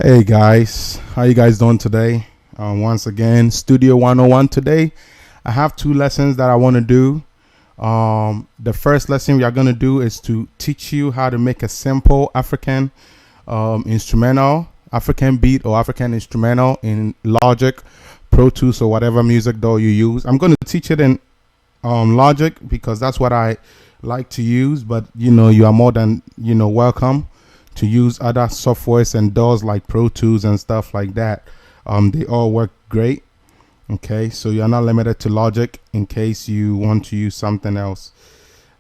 Hey guys, how you guys doing today? Once again, Studio 101 today. I have two lessons that I want to do. The first lesson we are going to do is to teach you how to make a simple African instrumental, African beat or African instrumental in Logic, Pro Tools or whatever music DAW you use. I'm going to teach it in Logic because that's what I like to use, but you are more than welcome to use other softwares and DAWs like Pro Tools and stuff like that. They all work great. Okay, so you're not limited to Logic in case you want to use something else.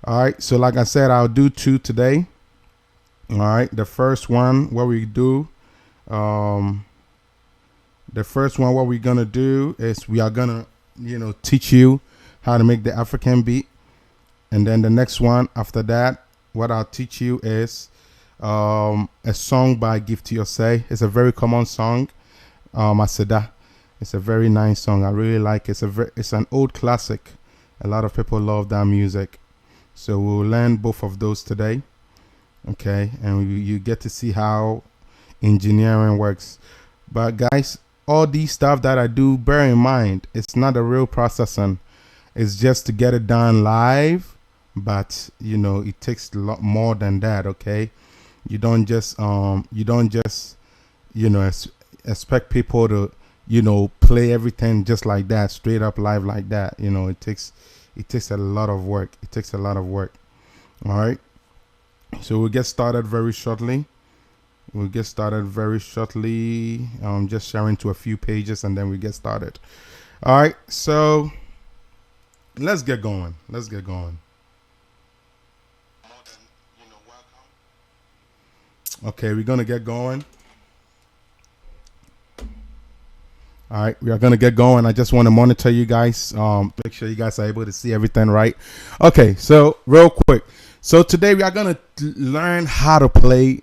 All right, so like I said, I'll do two today. All right, the first one, what we're gonna do is we are gonna teach you how to make the African beat, and then the next one after that, what I'll teach you is a song by Gifty Osei. It's a very common song. Aseda. It's a very nice song. I really like it. It's an old classic. A lot of people love that music. So we'll learn both of those today. Okay, and you get to see how engineering works. But guys, all these stuff that I do, bear in mind, it's not a real processing. It's just to get it done live. But it takes a lot more than that. Okay, you don't just expect people to play everything just like that, straight up live like that. It takes a lot of work. All right, so we'll get started very shortly. Just sharing to a few pages and then we get started. All right, so let's get going. Okay, we're gonna get going. All right, we are gonna get going. I just want to monitor you guys. Make sure you guys are able to see everything right. Okay, so real quick. So today we are gonna learn how to play,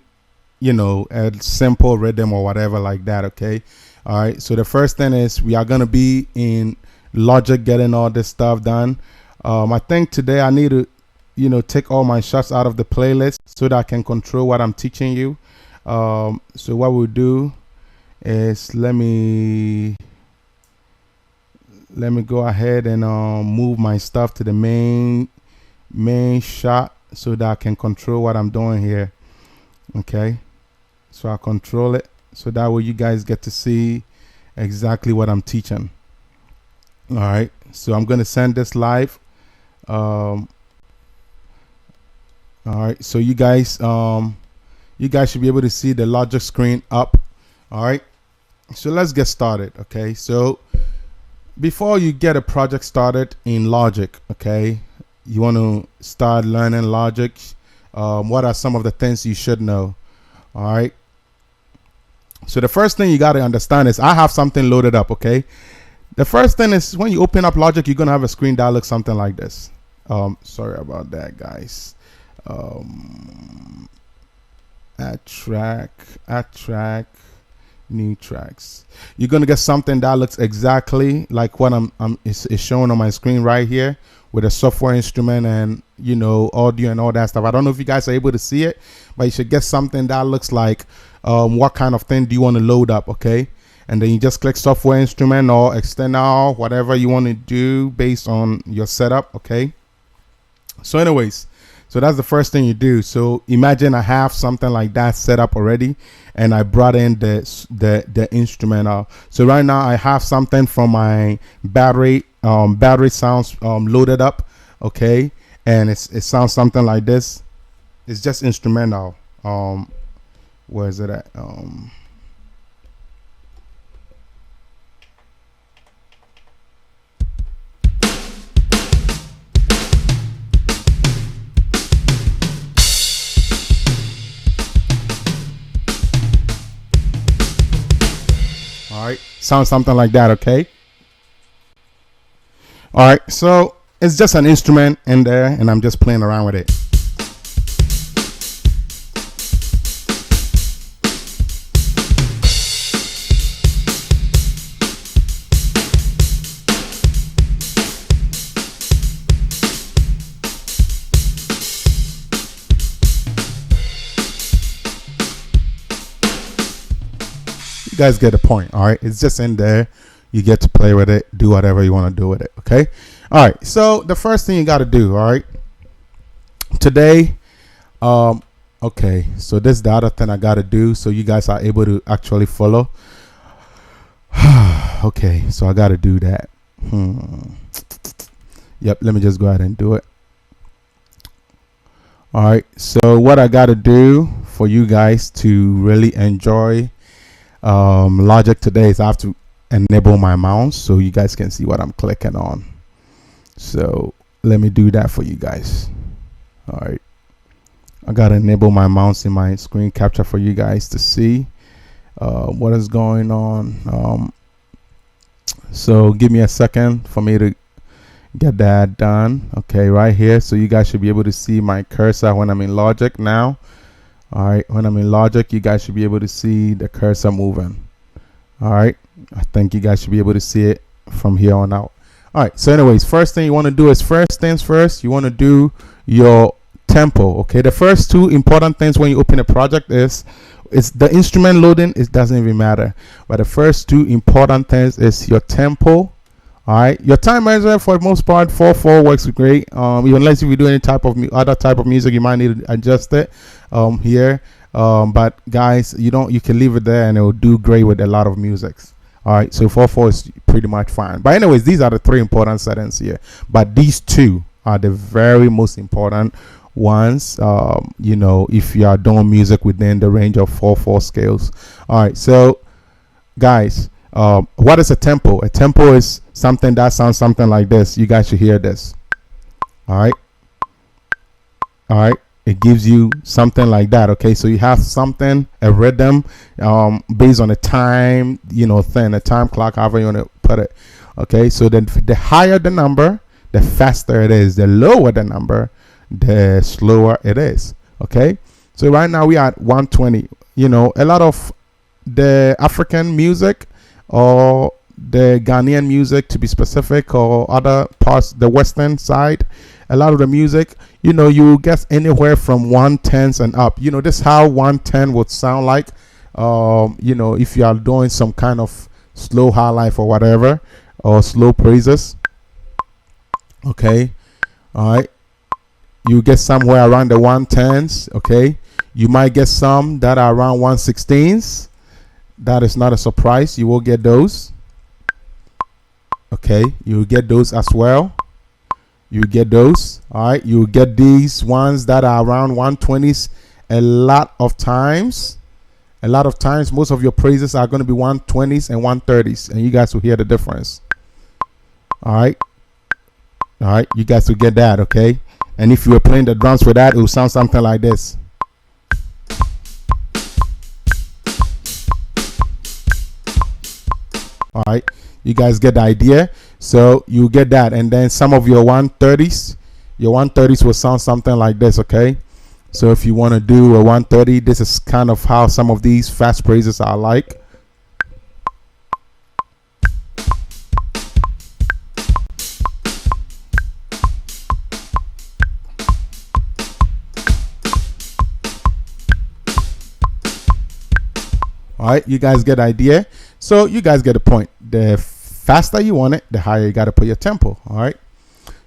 a simple rhythm or whatever like that. Okay. All right. So the first thing is we are gonna be in Logic, getting all this stuff done. I think today I need to, take all my shots out of the playlist so that I can control what I'm teaching you. So what we'll do is let me go ahead and move my stuff to the main shot so that I can control what I'm doing here. Okay, so I'll control it so that way you guys get to see exactly what I'm teaching. All right, so I'm going to send this live. All right, so you guys should be able to see the Logic screen up. All right, so let's get started. Okay, so before you get a project started in Logic, okay, you want to start learning Logic. What are some of the things you should know? All right, so the first thing you got to understand is I have something loaded up. Okay, the first thing is when you open up Logic, you're gonna have a screen that looks something like this. Sorry about that, guys. Add track, new tracks. You're gonna get something that looks exactly like what is showing on my screen right here with a software instrument and audio and all that stuff. I don't know if you guys are able to see it, but you should get something that looks like what kind of thing do you want to load up. Okay, and then you just click software instrument or external, whatever you want to do based on your setup. Okay, so anyways, so that's the first thing you do. So imagine I have something like that set up already and I brought in the instrumental. So right now I have something from my battery sounds loaded up. Okay, and it sounds something like this. It's just instrumental. Where is it at? All right, sounds something like that. Okay. All right, so it's just an instrument in there and I'm just playing around with it. You guys get the point. All right, it's just in there. You get to play with it, do whatever you want to do with it. Okay. All right. So the first thing you got to do. All right. Today, okay. So this is the other thing I got to do, so you guys are able to actually follow. Okay. So I got to do that. Yep. Let me just go ahead and do it. All right, so what I got to do for you guys to really enjoy Logic today is I have to enable my mouse so you guys can see what I'm clicking on. So let me do that for you guys. All right, I got to enable my mouse in my screen capture for you guys to see what is going on. So give me a second for me to get that done. Okay, right here, so you guys should be able to see my cursor when I'm in Logic now. All right, when I'm in Logic, you guys should be able to see the cursor moving. All right, I think you guys should be able to see it from here on out. All right, so anyways, first thing you want to do is, first things first, you want to do your tempo. Okay, the first two important things when you open a project is the instrument loading. It doesn't even matter, but the first two important things is your tempo. All right, your time measure for the most part 4/4 works great. Even unless if you do any type of other type of music, you might need to adjust it here. But guys, you can leave it there and it will do great with a lot of musics. All right, so 4/4 is pretty much fine. But anyways, these are the three important settings here. But these two are the very most important ones. If you are doing music within the range of 4/4 scales. All right, so guys. What is a tempo? A tempo is something that sounds something like this. You guys should hear this. All right. All right. It gives you something like that. Okay. So you have something, a rhythm, based on a time, thing, a time clock, however you want to put it. Okay. So then the higher the number, the faster it is. The lower the number, the slower it is. Okay. So right now we are at 120. A lot of the African music, or the Ghanaian music to be specific, or other parts, the western side, a lot of the music, you get anywhere from 110s and up. This is how 110 would sound like, if you are doing some kind of slow high life or whatever, or slow praises. Okay. All right, you get somewhere around the 110s. Okay, you might get some that are around 116s. That is not a surprise. You will get those. Okay, you will get those as well. You get those. All right, you get these ones that are around 120s. A lot of times, most of your praises are going to be 120s and 130s, and you guys will hear the difference. All right, you guys will get that. Okay, and if you were playing the drums with that, it will sound something like this. All right, you guys get the idea. So you get that, and then some of your 130s will sound something like this. Okay, so if you want to do a 130, this is kind of how some of these fast praises are like. All right, you guys get the idea. So you guys get the point. The faster you want it, the higher you got to put your tempo. All right.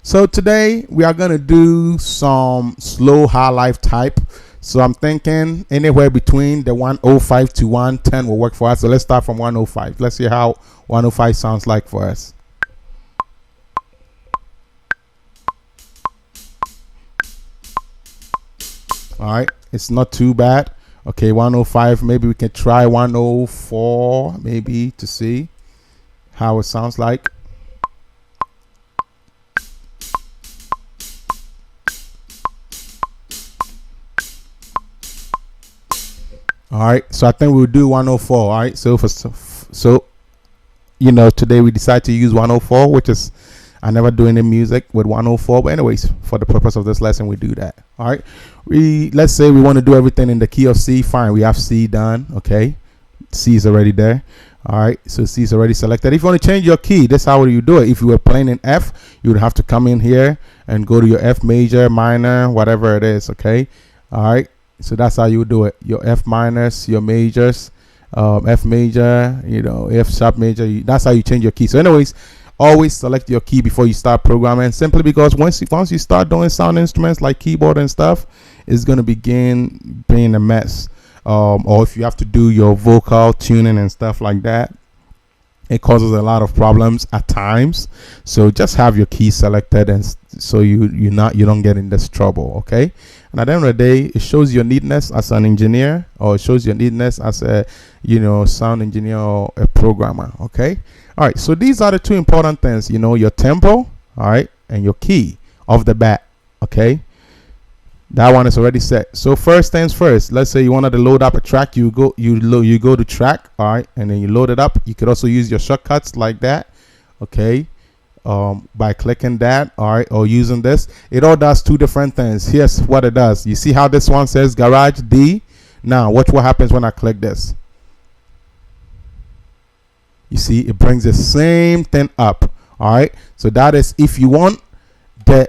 So today we are going to do some slow high life type. So I'm thinking anywhere between the 105 to 110 will work for us. So let's start from 105. Let's see how 105 sounds like for us. All right. It's not too bad. Okay, 105, maybe we can try 104 maybe to see how it sounds like. All right, so I think we'll do 104. All right, so today we decide to use 104, which is, I never do any music with 104, but anyways, for the purpose of this lesson, we do that. All right, let's say we want to do everything in the key of C. Fine, we have C done. Okay, C is already there. All right, so C is already selected. If you want to change your key, that's how you do it. If you were playing in F, you would have to come in here and go to your F major, minor, whatever it is. Okay, all right, so that's how you do it. Your F minors, your majors, F major, you know, F sharp major. That's how you change your key. So anyways, always select your key before you start programming, simply because once you start doing sound instruments like keyboard and stuff, it's going to begin being a mess. Or if you have to do your vocal tuning and stuff like that, it causes a lot of problems at times. So just have your key selected, and so you don't get in this trouble. Okay. And at the end of the day, it shows your neatness as an engineer, or it shows your neatness as a, you know, sound engineer or a programmer. Okay. All right. So these are the two important things, you know, your tempo, all right, and your key off the bat. Okay. That one is already set. So first things first, let's say you wanted to load up a track, you go to track, all right, and then you load it up. You could also use your shortcuts like that, okay, by clicking that, all right, or using this. It all does two different things. Here's what it does. You see how this one says Garage D? Now watch what happens when I click this. You see, it brings the same thing up, all right. So that is if you want the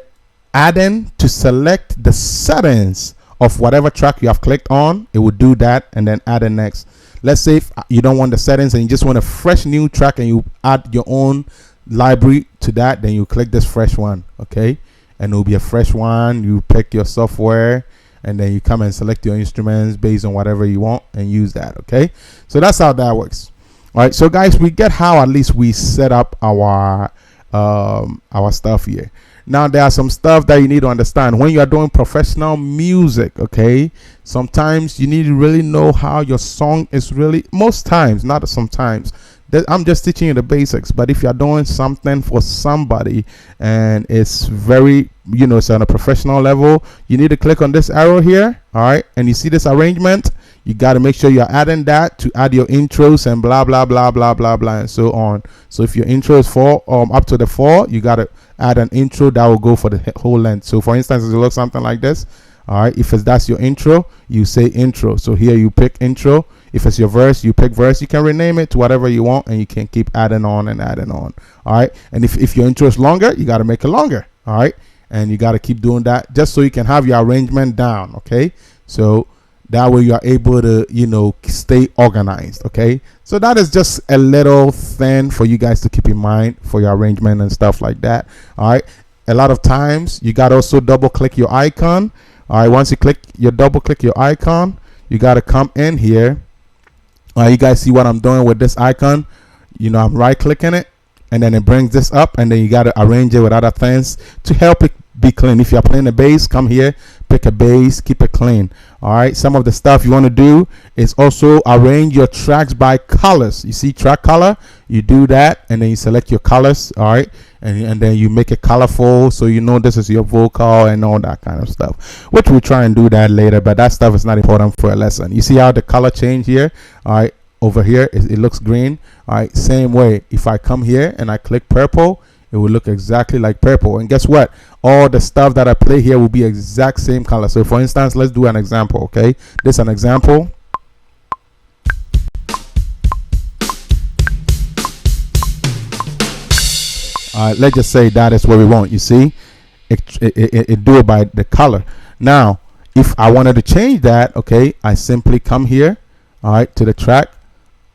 add-in to select the settings of whatever track you have clicked on, it will do that, and then add in next. Let's say if you don't want the settings and you just want a fresh new track and you add your own library to that, then you click this fresh one, okay, and it will be a fresh one. You pick your software and then you come and select your instruments based on whatever you want and use that. Okay, so that's how that works. All right, so guys, we get how at least we set up our stuff here. Now there are some stuff that you need to understand when you are doing professional music. Okay, sometimes you need to really know how your song is really, most times, not sometimes. I'm just teaching you the basics, but if you're doing something for somebody and it's very, you know, it's on a professional level, you need to click on this arrow here. All right, and you see this arrangement, you got to make sure you're adding that to add your intros and blah blah blah blah blah blah and so on. So if your intro is 4 up to the 4, you got to add an intro that will go for the whole length. So for instance, it looks something like this. All right, if that's your intro, you say intro. So here you pick intro. If it's your verse, you pick verse. You can rename it to whatever you want, and you can keep adding on and adding on. All right, and if your intro is longer, you got to make it longer. All right, and you got to keep doing that just so you can have your arrangement down. Okay, so that way you are able to, you know, stay organized. Okay, so that is just a little thing for you guys to keep in mind for your arrangement and stuff like that. All right, a lot of times you got to also double click your icon. All right, once you double click your icon, you got to come in here. You guys see what I'm doing with this icon? You know, I'm right clicking it, and then it brings this up, and then you got to arrange it with other things to help it be clean. If you're playing a bass, come here, pick a bass, keep it clean. All right, some of the stuff you want to do is also arrange your tracks by colors. You see track color, you do that, and then you select your colors. All right, and then you make it colorful so you know this is your vocal and all that kind of stuff, which we'll try and do that later, but that stuff is not important for a lesson. You see how the color change here? All right, over here it looks green. All right, same way, if I come here and I click purple, it will look exactly like purple. And guess what? All the stuff that I play here will be exact same color. So for instance, let's do an example. Okay, this is an example. Let's just say that is what we want. You see, it do it by the color. Now, if I wanted to change that, okay, I simply come here, all right, to the track,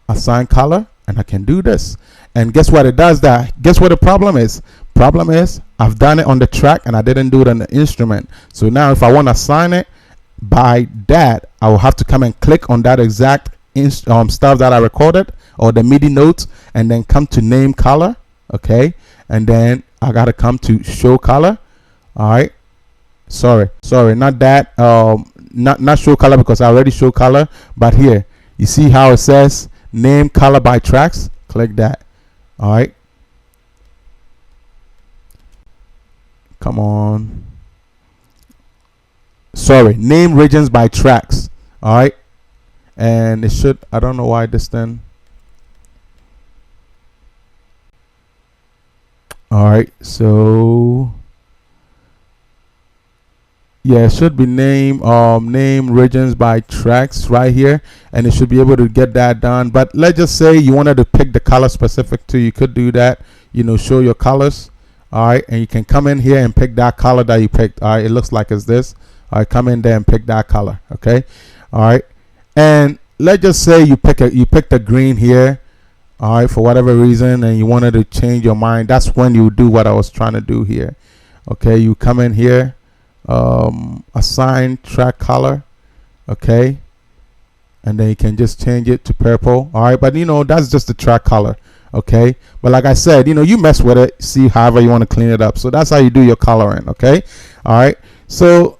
assign color, and I can do this. And guess what? It does that. Guess what the problem is? Problem is I've done it on the track and I didn't do it on the instrument. So now if I want to assign it by that, I will have to come and click on that exact stuff that I recorded, or the MIDI notes, and then come to name color. Okay, and then I gotta come to show color. All right, sorry, not that, not show color, because I already show color. But here you see how it says name color by tracks. Click that. All right, come on, sorry, name regions by tracks. All right, and it should, I don't know why this thing. All right, so yeah, it should be name regions by tracks right here, and it should be able to get that done. But let's just say you wanted to pick the color specific to, you could do that, you know, show your colors. All right, and you can come in here and pick that color that you picked. All right, it looks like it's this. All right, come in there and pick that color. Okay, all right, and let's just say you picked a green here, all right, for whatever reason, and you wanted to change your mind. That's when you do what I was trying to do here. Okay, you come in here, assign track color, okay, and then you can just change it to purple. All right, but that's just the track color. Okay, but like I said, you mess with it, see however you want to clean it up. So that's how you do your coloring. Okay, all right, so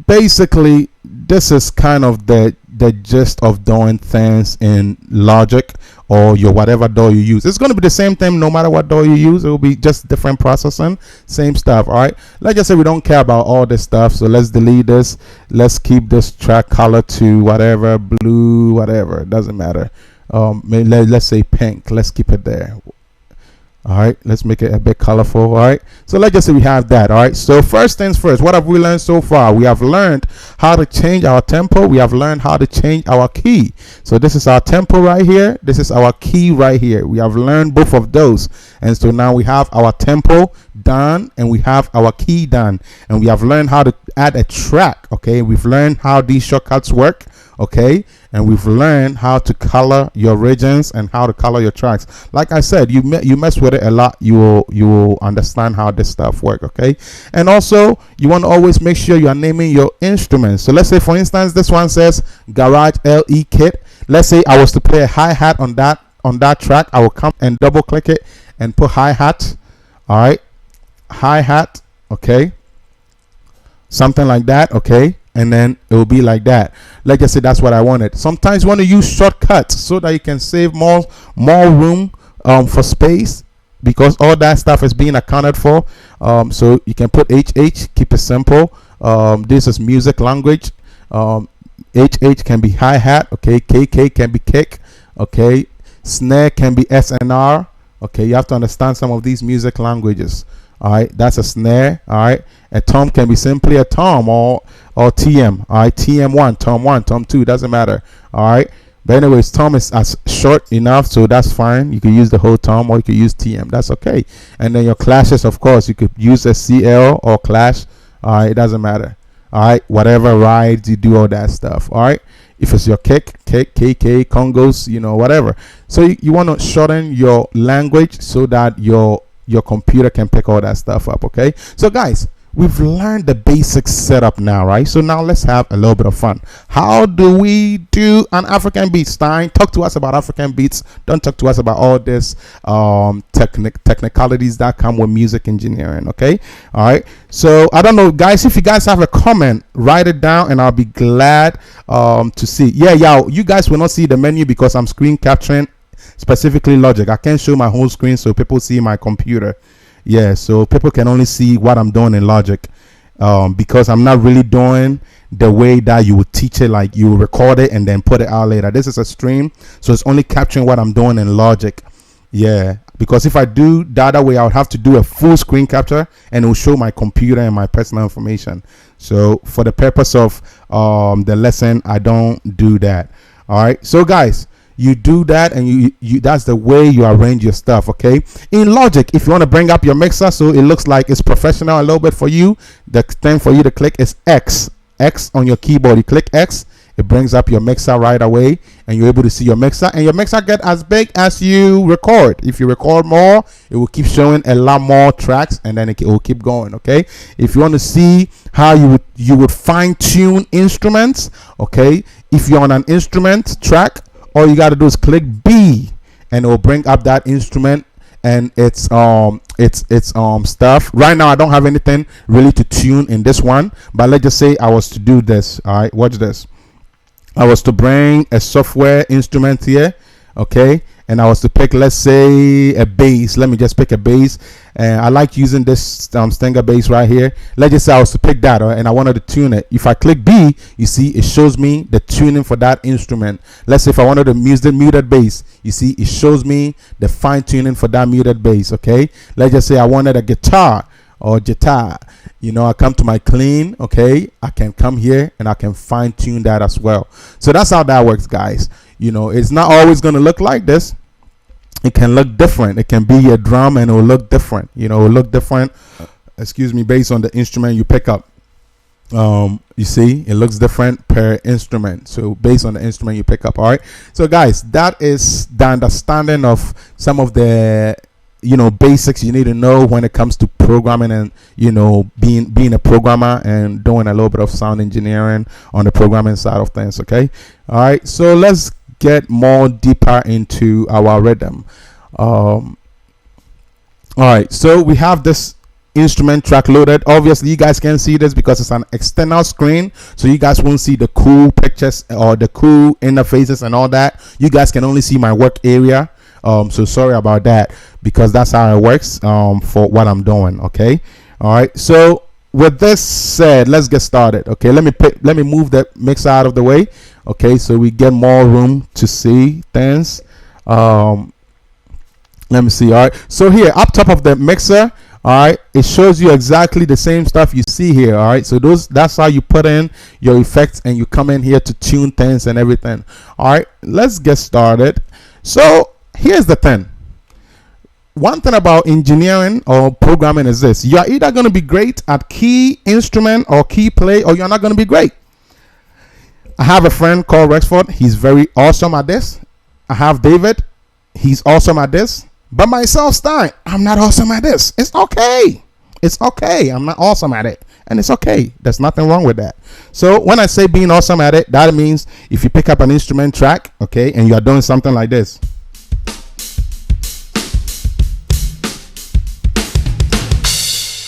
basically this is kind of the gist of doing things in Logic or your whatever DAW you use. It's going to be the same thing no matter what DAW you use. It will be just different processing, same stuff. All right, let's just say we don't care about all this stuff, so let's delete this. Let's keep this track color to whatever, blue, whatever, it doesn't matter. Let's say pink. Let's keep it there. All right, let's make it a bit colorful. All right, so let's just say we have that. All right, so first things first, what have we learned so far? We have learned how to change our tempo. We have learned how to change our key. So this is our tempo right here, this is our key right here. We have learned both of those, and so now we have our tempo done and we have our key done, and we have learned how to add a track. Okay, we've learned how these shortcuts work. Okay, and we've learned how to color your regions and how to color your tracks. Like I said, you mess with it a lot, you will understand how this stuff work. Okay, and also you want to always make sure you are naming your instruments. So let's say, for instance, this one says Garage LE Kit. Let's say I was to play a hi-hat on that track. I will come and double click it and put hi-hat. All right, hi-hat. Okay, something like that. Okay, and then it will be like that. Let's just say that's what I wanted. Sometimes you want to use shortcuts so that you can save more room for space, because all that stuff is being accounted for. So you can put HH, keep it simple. This is music language. HH can be hi-hat. Okay, KK can be kick. Okay, snare can be SNR. Okay, you have to understand some of these music languages. All right, that's a snare. All right, a tom can be simply a tom or TM. All right, TM1, tom1, tom2, doesn't matter. All right, but anyways, tom is as short enough, so that's fine. You can use the whole tom or you can use TM, that's okay. And then your clashes, of course, you could use a CL or clash. All right, it doesn't matter. All right, whatever rides, you do all that stuff. All right, if it's your kick, KK, congos, whatever. So you want to shorten your language so that your computer can pick all that stuff up. Okay, so guys, we've learned the basic setup now, right? So now let's have a little bit of fun. How do we do an African beat? Stine, talk to us about African beats. Don't talk to us about all this technicalities that come with music engineering. Okay, all right, so I don't know, guys, if you guys have a comment, write it down and I'll be glad to see. You guys will not see the menu because I'm screen capturing specifically Logic. I can't show my whole screen so people see my computer. Yeah, so people can only see what I'm doing in Logic, because I'm not really doing the way that you would teach it, like you record it and then put it out later. This is a stream, so it's only capturing what I'm doing in Logic. Yeah, because if I do the other way, I would have to do a full screen capture and it will show my computer and my personal information. So for the purpose of the lesson, I don't do that. All right, so guys, you do that, and you that's the way you arrange your stuff. Okay, in Logic, if you want to bring up your mixer so it looks like it's professional a little bit for you, the thing for you to click is X on your keyboard. You click X, it brings up your mixer right away, and you're able to see your mixer, and your mixer get as big as you record. If you record more, it will keep showing a lot more tracks, and then it will keep going. Okay, if you want to see how you would fine-tune instruments, okay, if you're on an instrument track, all you got to do is click B and it will bring up that instrument and its stuff. Right now I don't have anything really to tune in this one, but let's just say I was to do this. All right, watch this. I was to bring a software instrument here, okay, and I was to pick, let's say, a bass. Let me just pick a bass, and I like using this Stinger bass right here. Let's just say I was to pick that, and I wanted to tune it. If I click B, you see it shows me the tuning for that instrument. Let's say if I wanted to use the muted bass, you see it shows me the fine tuning for that muted bass. Okay, let's just say I wanted a guitar or guitar, I come to my clean. Okay, I can come here and I can fine tune that as well. So that's how that works, guys. It's not always going to look like this. It can look different. It can be a drum and it will look different. It will look different, excuse me, based on the instrument you pick up. You see it looks different per instrument, so based on the instrument you pick up. All right, so guys, that is the understanding of some of the basics you need to know when it comes to programming, and being a programmer and doing a little bit of sound engineering on the programming side of things. Okay, all right, so let's get more deeper into our rhythm. All right, so we have this instrument track loaded. Obviously you guys can't see this because it's an external screen, so you guys won't see the cool pictures or the cool interfaces and all that. You guys can only see my work area, so sorry about that, because that's how it works for what I'm doing. Okay, all right, so with this said, let's get started. Okay, let me move the mixer out of the way. Okay, so we get more room to see things. Let me see. All right, so here up top of the mixer, all right, it shows you exactly the same stuff you see here. All right, so that's how you put in your effects, and you come in here to tune things and everything. All right, let's get started. So here's the thing. One thing about engineering or programming is this: you're either going to be great at key instrument or key play, or you're not going to be great. I have a friend called Rexford. He's very awesome at this. I have David. He's awesome at this. But myself, Stine, I'm not awesome at this. It's okay. It's okay. I'm not awesome at it. And it's okay. There's nothing wrong with that. So when I say being awesome at it, that means if you pick up an instrument track, okay, and you're doing something like this.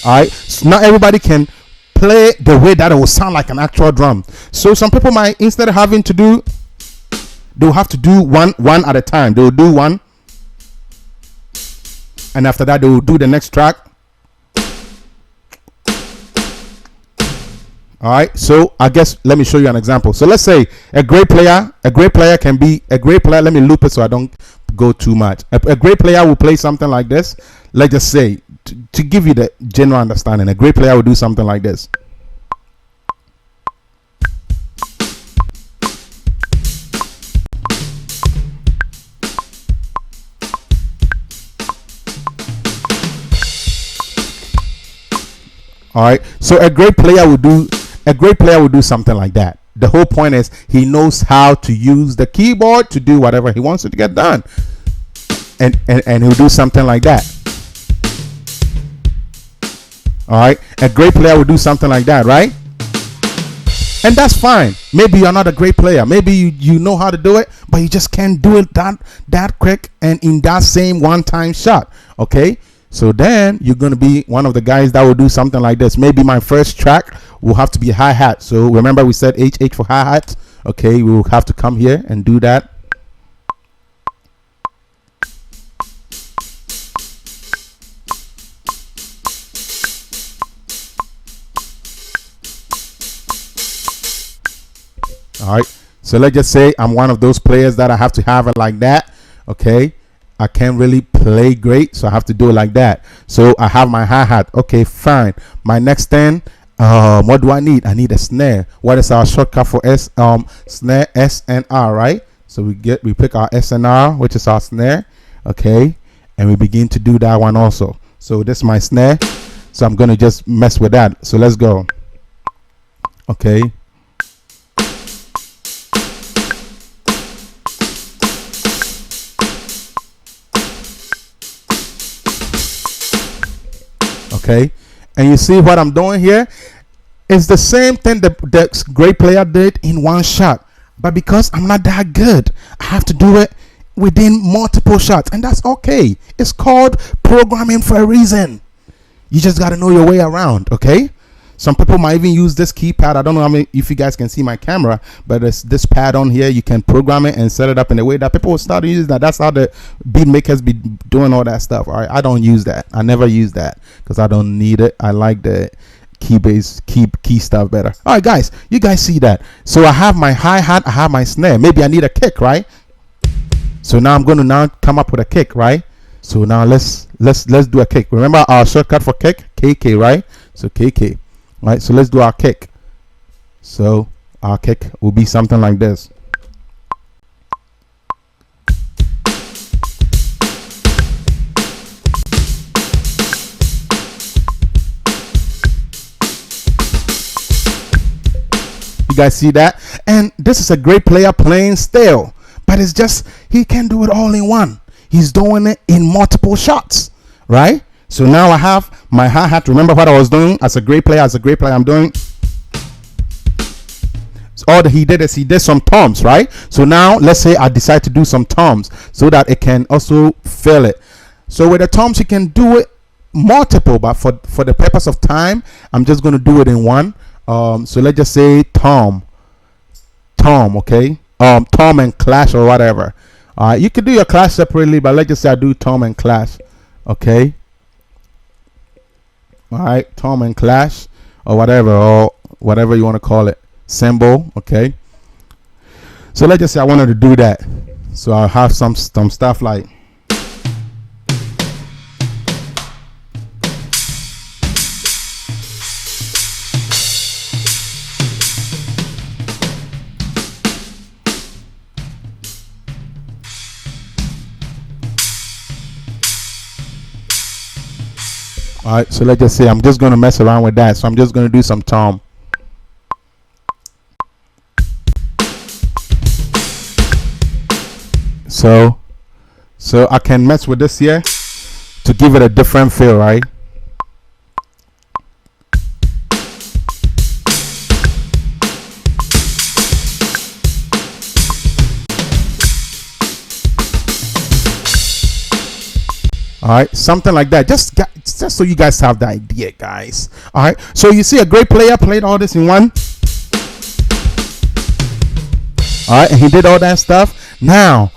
All right. So not everybody can play the way that it will sound like an actual drum. So some people might, instead of having to do, they'll have to do one at a time. They'll do one, and after that they will do the next track. All right, so I guess let me show you an example. So let's say a great player can be a great player. Let me loop it so I don't go too much. A great player will play something like this. Let's just say, to give you the general understanding, a great player will do something like this. All right, so a great player will do something like that. The whole point is he knows how to use the keyboard to do whatever he wants to get done, and he'll do something like that. All right, a great player will do something like that, right? And that's fine. Maybe you're not a great player. Maybe you know how to do it, but you just can't do it that quick and in that same one-time shot. Okay, so then you're going to be one of the guys that will do something like this. Maybe my first track will have to be hi-hat. So remember we said HH for hi-hat. Okay, we will have to come here and do that. All right, so let's just say I'm one of those players that I have to have it like that. Okay, I can't really play great, so I have to do it like that. So I have my hi-hat. Okay, fine. My next thing, what do I need? I need a snare. What is our shortcut for snare? S and R, right? So we pick our S and R, which is our snare. Okay, and we begin to do that one also. So this is my snare, so I'm gonna just mess with that. So let's go. Okay. Okay, and you see what I'm doing here? It's the same thing the great player did in one shot, but because I'm not that good, I have to do it within multiple shots, and that's okay. It's called programming for a reason. You just got to know your way around. Okay, some people might even use this keypad. I don't know if you guys can see my camera, but it's this pad on here. You can program it and set it up in a way that people will start using that. That's how the beat makers be doing all that stuff. All right, I don't use that. I never use that because I don't need it. I like the Cubase key stuff better. All right, guys, you guys see that? So I have my hi-hat, I have my snare. Maybe I need a kick, right? So now I'm going to come up with a kick, right? So now let's do a kick. Remember our shortcut for kick, KK, right? So KK. Right, so let's do our kick. So our kick will be something like this. guys see that? And this is a great player playing still, but it's just he can do it all in one. He's doing it in multiple shots, right? So now I have my hi-hat. Remember what I was doing as a great player? I'm doing. All that he did is he did some toms, right? So now let's say I decide to do some toms so that it can also fill it. So with the toms you can do it multiple, but for the purpose of time I'm just going to do it in one. So let's just say tom, okay, tom and clash or whatever. You could do your clash separately, but let's just say I do tom and clash, okay. All right, tom and clash or whatever you want to call it, symbol, okay. So let's just say I wanted to do that, so I'll have some stuff like all right. So let's just say I'm just going to mess around with that, so I'm just going to do some tom. So I can mess with this here to give it a different feel, right? All right, something like that. Just so you guys have the idea, guys. All right, so you see a great player played all this in one. All right, and he did all that stuff. Now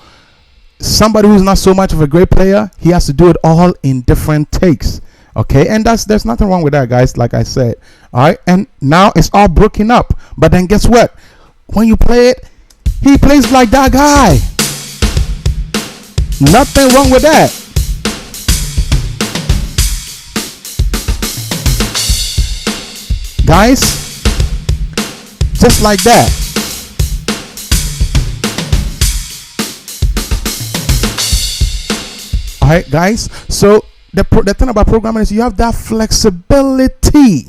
somebody who's not so much of a great player, he has to do it all in different takes, okay. And there's nothing wrong with that, guys, like I said. All right, and now it's all broken up, but then guess what, when you play it, he plays like that guy. Nothing wrong with that. Guys, just like that. All right, guys, so the thing about programming is you have that flexibility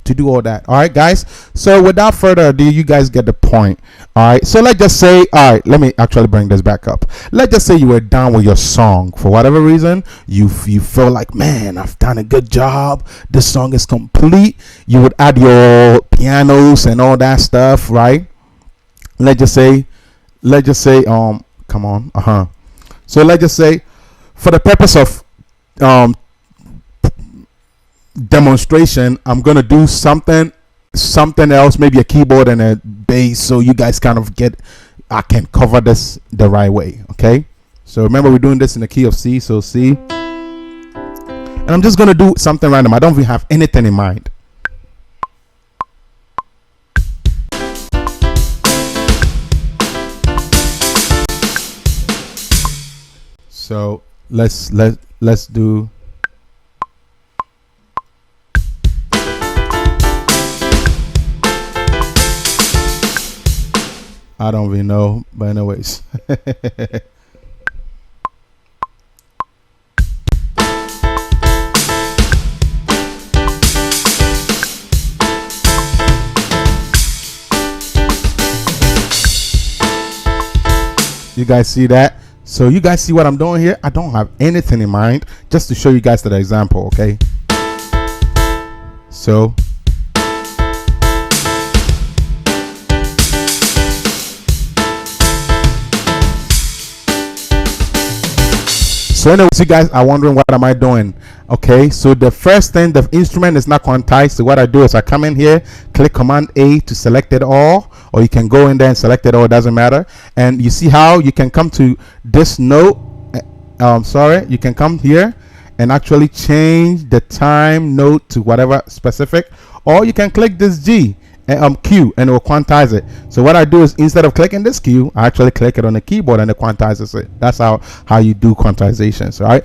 to do all that. All right, guys, so without further ado, you guys get the point. All right, so let's just say, all right, let me actually bring this back up. Let's just say you were done with your song for whatever reason. You feel like, man, I've done a good job, this song is complete. You would add your pianos and all that stuff, right? Let's just say come on, so let's just say for the purpose of demonstration, I'm gonna do something else, maybe a keyboard and a bass, so you guys kind of I can cover this the right way, okay. So remember, we're doing this in the key of C, so C, and I'm just gonna do something random. I don't even have anything in mind. So let's do. I don't really know, but anyways. You guys see that? So you guys see what I'm doing here? I don't have anything in mind, just to show you guys that example, okay? So anyways, you guys are wondering what am I doing? Okay, so the first thing, the instrument is not quantized. So what I do is I come in here, click Command A to select it all, or you can go in there and select it all, it doesn't matter. And you see how you can come to this note, you can come here and actually change the time note to whatever specific, or you can click this G Q and it will quantize it. So what I do is, instead of clicking this Q, I actually click it on the keyboard and it quantizes it. That's how you do quantizations. All right,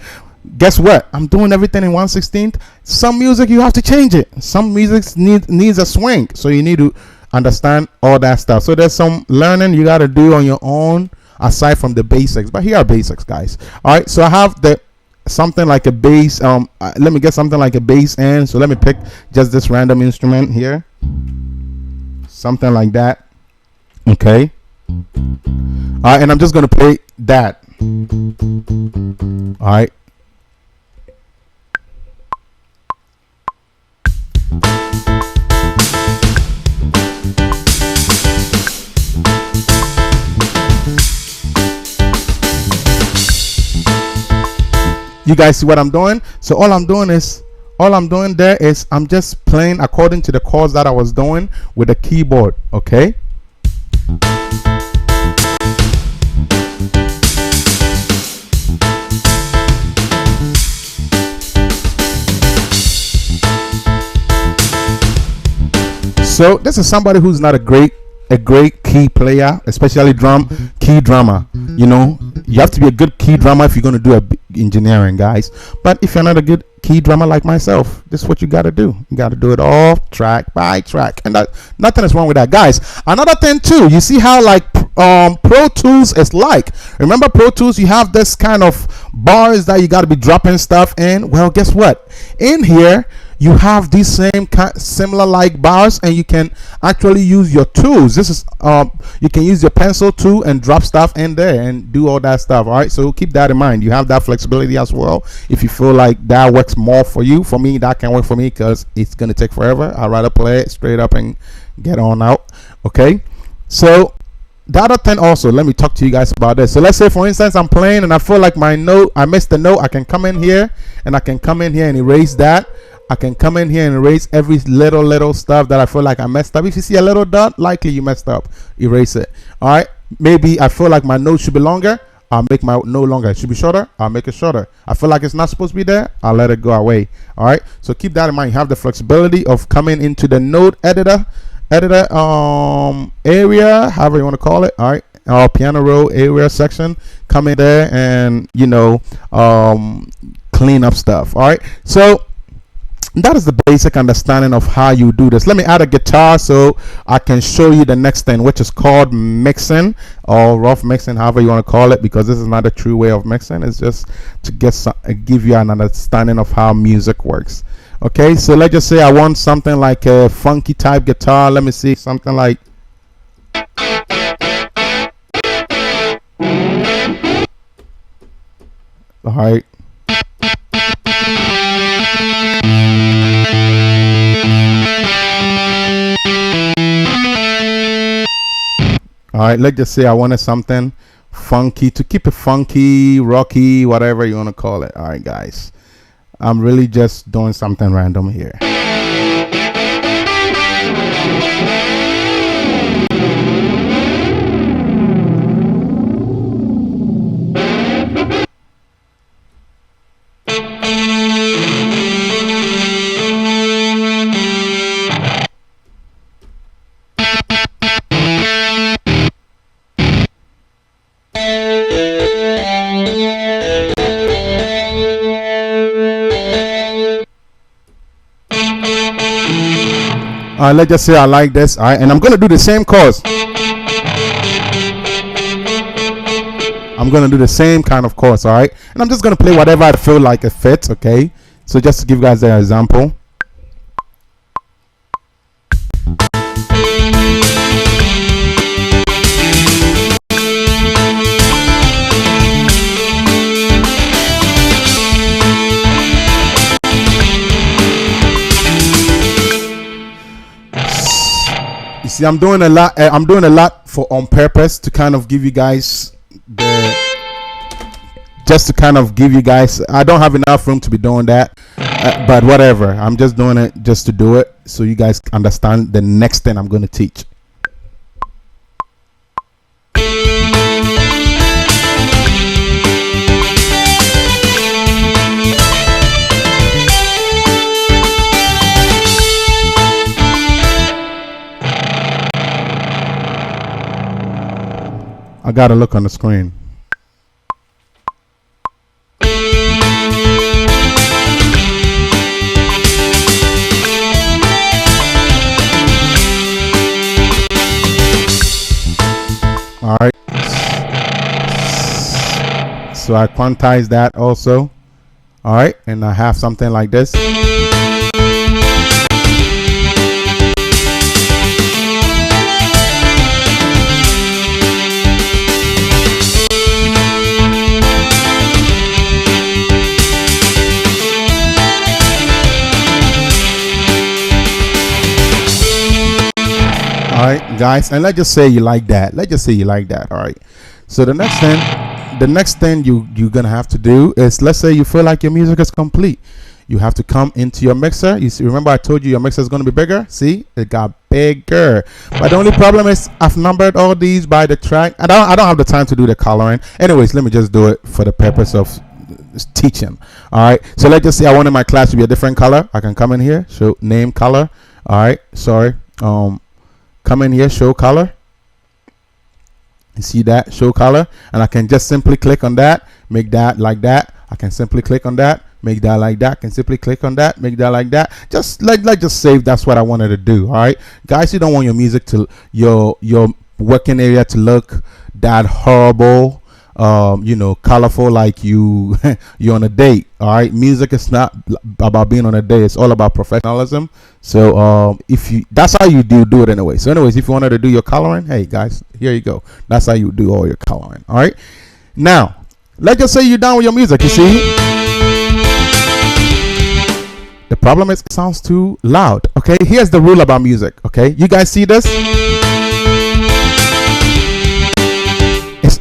guess what, I'm doing everything in 1/16. Some music you have to change it, some music needs a swing, so you need to understand all that stuff. So there's some learning you got to do on your own aside from the basics, but here are basics, guys. All right, so I have the something like a bass. Let me get something like a bass end. So let me pick just this random instrument here, something like that. Okay. All right, and I'm just gonna play that. All right. You guys see what I'm doing? So all I'm doing there is I'm just playing according to the chords that I was doing with the keyboard. Okay. So this is somebody who's not a great key player, especially key drummer. You know, you have to be a good key drummer if you're going to do engineering, guys. But if you're not a good key drummer like myself, this is what you got to do. You got to do it all track by track, and nothing is wrong with that, guys. Another thing too, you see how like Pro Tools is like. Remember Pro Tools, you have this kind of bars that you got to be dropping stuff in. Well, guess what? In here you have these similar like bars, and you can actually use your tools. This is you can use your pencil too and drop stuff in there and do all that stuff. All right, so keep that in mind. You have that flexibility as well if you feel like that works more for you. For me, that can work for me because it's gonna take forever. I'd rather play it straight up and get on out. Okay, so the other thing also, let me talk to you guys about this. So let's say for instance I'm playing and I feel like my note, I missed the note. I can come in here and erase that. I can come in here and erase every little stuff that I feel like I messed up. If you see a little dot, likely you messed up. Erase it. All right. Maybe I feel like my note should be longer. I'll make my note longer. It should be shorter. I'll make it shorter. I feel like it's not supposed to be there. I'll let it go away. All right. So keep that in mind. You have the flexibility of coming into the note editor area, however you want to call it. All right. Our piano roll area section. Come in there and clean up stuff. All right. So that is the basic understanding of how you do this. Let me add a guitar so I can show you the next thing, which is called mixing or rough mixing, however you want to call it, because this is not a true way of mixing. It's just to give you an understanding of how music works. Okay, so let's just say I want something like a funky type guitar. Let me see, something like all right. All right, let's just say I wanted something funky, to keep it funky, rocky, whatever you want to call it. All right, guys, I'm really just doing something random here. Let's just say I like this. All right, and I'm going to do the same chords. I'm going to do the same kind of chords. All right, and I'm just going to play whatever I feel like it fits. Okay, so just to give you guys an example. See, I'm doing a lot. I'm doing a lot on purpose to kind of give you guys just to kind of give you guys. I don't have enough room to be doing that, but whatever. I'm just doing it just to do it, so you guys understand the next thing I'm going to teach. I gotta look on the screen. All right. So I quantize that also. All right, and I have something like this. All right, guys, and let's just say you like that. Let's just say you like that. All right. So the next thing you're gonna have to do is, let's say you feel like your music is complete. You have to come into your mixer. You see, remember I told you your mixer is gonna be bigger. See, it got bigger. But the only problem is I've numbered all these by the track. I don't have the time to do the coloring. Anyways, let me just do it for the purpose of teaching. All right. So let's just say I wanted my class to be a different color. I can come in here, show name color. All right. Sorry. Come in here, show color. You see that, show color, and I can just simply click on that, make that like that. I can simply click on that, make that like that. I can simply click on that, make that like that. Just just save. That's what I wanted to do. All right, guys, you don't want your music to your working area to look that horrible. Colorful, like you're on a date. All right, music is not about being on a date. It's all about professionalism. So that's how you do it anyway. So anyways, if you wanted to do your coloring, hey guys, here you go. That's how you do all your coloring. All right, now let's just say you're done with your music. You see, the problem is it sounds too loud. Okay, here's the rule about music. Okay, you guys see this?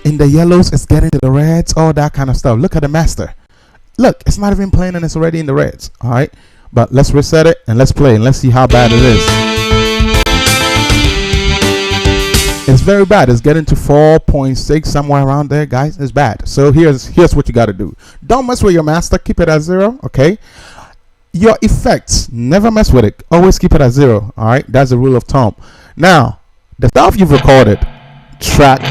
In the yellows, it's getting to the reds, all that kind of stuff. Look at the master. Look, it's not even playing and it's already in the reds. All right, but let's reset it and let's play and let's see how bad it is. It's very bad. It's getting to 4.6, somewhere around there, guys. It's bad. So here's what you got to do. Don't mess with your master. Keep it at 0. Okay. Your effects, never mess with it. Always keep it at 0. All right. That's the rule of thumb. Now, the stuff you've recorded, track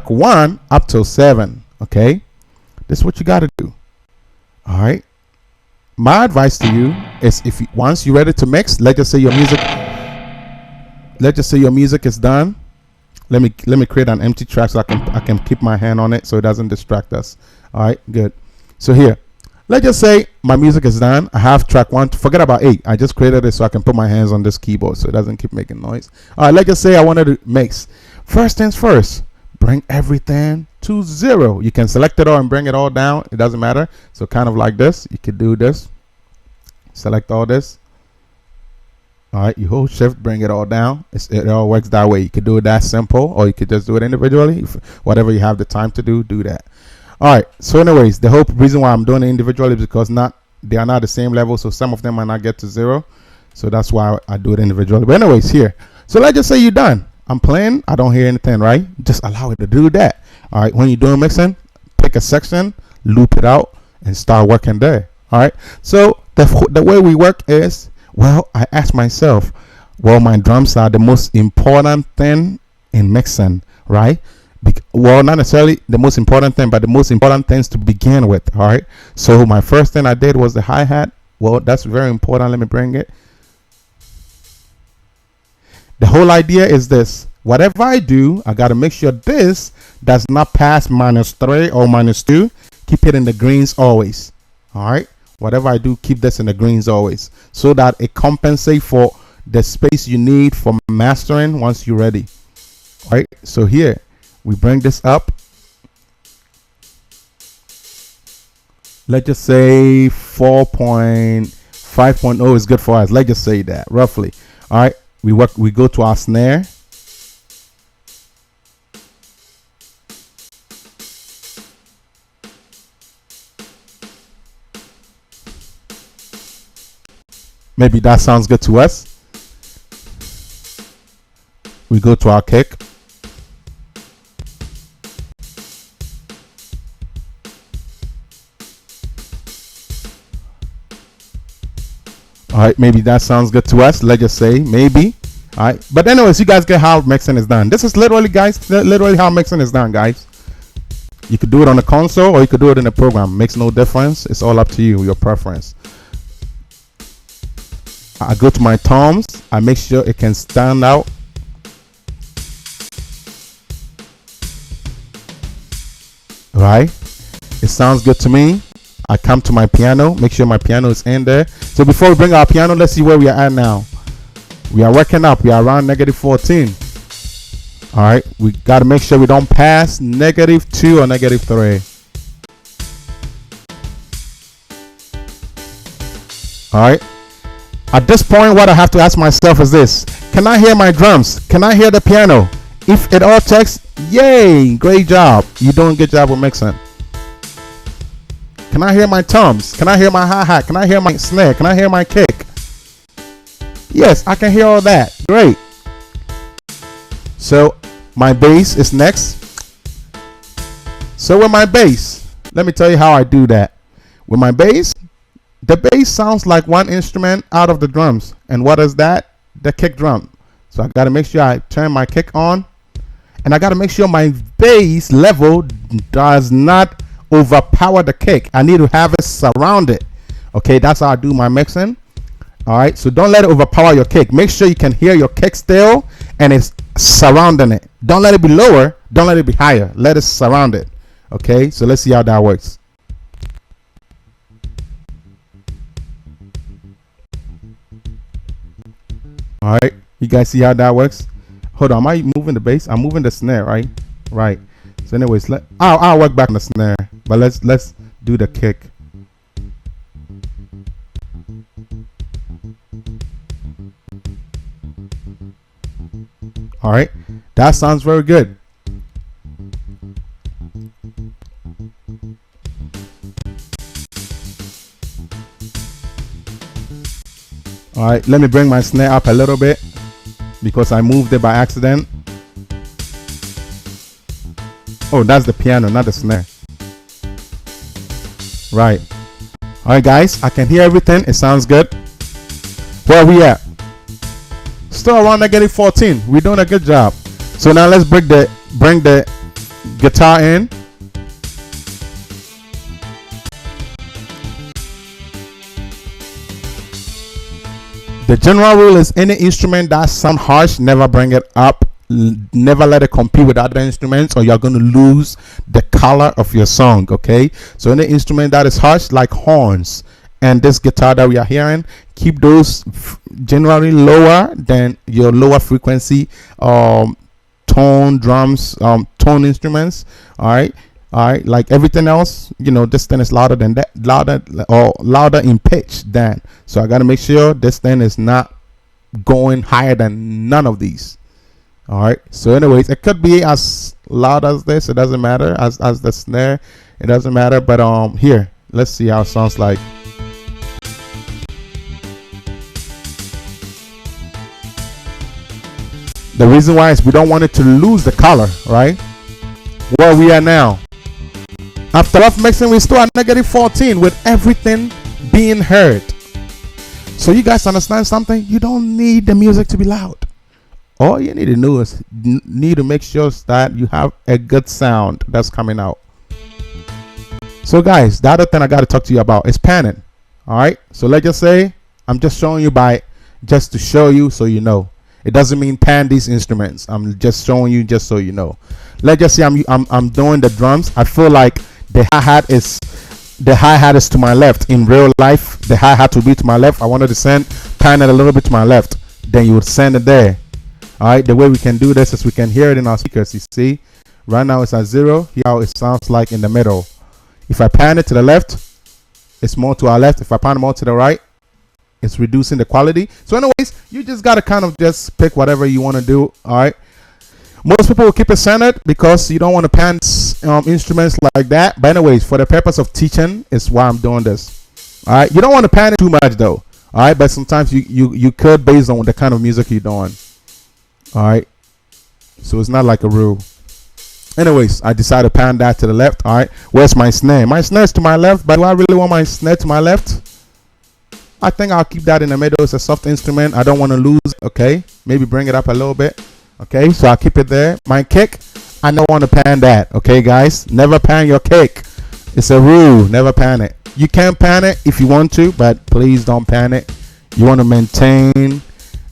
1 up till 7. Okay, this is what you got to do. All right, my advice to you is, once you're ready to mix, let's just say your music is done. Let me create an empty track so I can keep my hand on it so it doesn't distract us. All right, good. So here, let's just say my music is done. I have track 1. Forget about 8. I just created it so I can put my hands on this keyboard so it doesn't keep making noise. All right, let's just say I wanted to mix. First things first, bring everything to 0. You can select it all and bring it all down. It doesn't matter. So kind of like this. You could do this. Select all this. All right, you hold shift, bring it all down. It all works that way. You could do it that simple, or you could just do it individually. Whatever you have the time to do that. All right, so anyways, the whole reason why I'm doing it individually is because they are not the same level, so some of them might not get to 0. So that's why I do it individually. But anyways, here, so let's just say you're done. I'm playing, I don't hear anything, right? Just allow it to do that. All right, when you're doing mixing, pick a section, loop it out, and start working there. All right, so the way we work is, well, I ask myself, well, my drums are the most important thing in mixing, right? Well, not necessarily the most important thing, but the most important things to begin with. All right, so my first thing I did was the hi-hat. Well, that's very important. Let me bring it. The whole idea is this: whatever I do, I got to make sure this does not pass -3 or -2. Keep it in the greens always. All right, whatever I do, keep this in the greens always, so that it compensates for the space you need for mastering once you're ready. All right, so here we bring this up. Let's just say 4.5.0 is good for us. Let's just say that roughly. All right, we go to our snare. Maybe that sounds good to us. We go to our kick. All right, maybe that sounds good to us. Let's just say maybe. All right, but anyways, you guys get how mixing is done. This is literally, guys, literally how mixing is done, guys. You could do it on the console or you could do it in the program. Makes no difference. It's all up to you, your preference. I go to my toms. I make sure it can stand out. Right? It sounds good to me. I come to my piano, make sure my piano is in there. So before we bring our piano, let's see where we are at now. We are working up. We are around -14. All right, we got to make sure we don't pass -2 or -3. All right. At this point, what I have to ask myself is this: can I hear my drums? Can I hear the piano? If it all checks, yay, great job. You're doing a good job with mixing. Can I hear my toms? Can I hear my hi-hat? Can I hear my snare? Can I hear my kick? Yes, I can hear all that. Great. So my bass is next. So with my bass, let me tell you how I do that. With my bass, the bass sounds like one instrument out of the drums. And what is that? The kick drum. So I got to make sure I turn my kick on. And I got to make sure my bass level does not overpower the kick. I need to have it surrounded. Okay, that's how I do my mixing. All right, so don't let it overpower your kick. Make sure you can hear your kick still and it's surrounding it. Don't let it be lower, don't let it be higher. Let it surround it. Okay, so let's see how that works. All right, you guys see how that works? Hold on, am I moving the bass? I'm moving the snare, right? Right. So anyways, I'll work back on the snare, but let's do the kick. All right, that sounds very good. All right, let me bring my snare up a little bit because I moved it by accident. Oh, that's the piano, not the snare. Right. All right, guys, I can hear everything. It sounds good. Where are we at? Still around -14. We're doing a good job. So now let's bring the guitar in. The general rule is any instrument that sounds harsh, never bring it up. Never let it compete with other instruments or you're going to lose the color of your song. Okay, so any instrument that is harsh, like horns and this guitar that we are hearing, keep those generally lower than your lower frequency tone drums, tone instruments. All right, like everything else, you know, this thing is louder than that, louder in pitch than. So I got to make sure this thing is not going higher than none of these. All right, so anyways, it could be as loud as this, it doesn't matter, as the snare, it doesn't matter. But here, let's see how it sounds like. The reason why is we don't want it to lose the color, right? Where we are now, after rough mixing, we still at -14 with everything being heard. So you guys understand something? You don't need the music to be loud. All you need to do is need to make sure that you have a good sound that's coming out. So guys, the other thing I got to talk to you about is panning. All right, so let's just say I'm just showing you just to show you so you know. It doesn't mean pan these instruments. I'm just showing you just so you know. Let's just say I'm doing the drums. I feel like the hi-hat is to my left. In real life, the hi-hat will be to my left. I wanted to pan it a little bit to my left. Then you would send it there. All right, the way we can do this is we can hear it in our speakers. You see, right now it's at 0. Here how it sounds like in the middle. If I pan it to the left, it's more to our left. If I pan it more to the right, it's reducing the quality. So anyways, you just got to kind of just pick whatever you want to do. All right, most people will keep it centered because you don't want to pan instruments like that. But anyways, for the purpose of teaching is why I'm doing this. All right, you don't want to pan it too much though. All right, but sometimes you could based on the kind of music you're doing. All right, so it's not like a rule. Anyways, I decided to pan that to the left. All right, where's my snare? My snare is to my left, but do I really want my snare to my left? I think I'll keep that in the middle. It's a soft instrument. I don't want to lose it. Okay, maybe bring it up a little bit. Okay, so I'll keep it there. My kick, I don't want to pan that. Okay, guys, never pan your kick. It's a rule. Never pan it. You can pan it if you want to, but please don't pan it. You want to maintain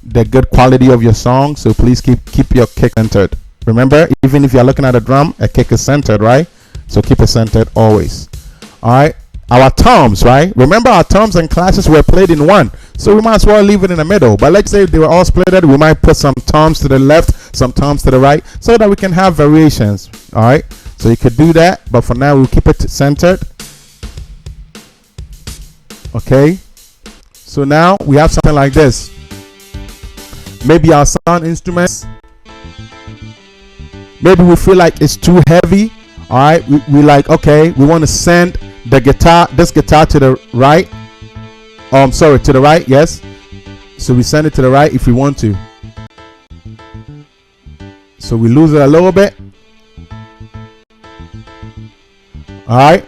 the good quality of your song, so please keep your kick centered. Remember, even if you're looking at a drum, a kick is centered, right? So keep it centered always. All right, our toms, right? Remember, our toms and classes were played in one, so we might as well leave it in the middle. But let's say they were all splitted, we might put some toms to the left, some toms to the right, so that we can have variations. All right, so you could do that, but for now we'll keep it centered. Okay, so now we have something like this. Maybe our sound instruments, maybe we feel like it's too heavy. All right, we like, okay, we want to send the guitar, this guitar to the right. Sorry, to the right, yes. So we send it to the right if we want to. So we lose it a little bit. All right.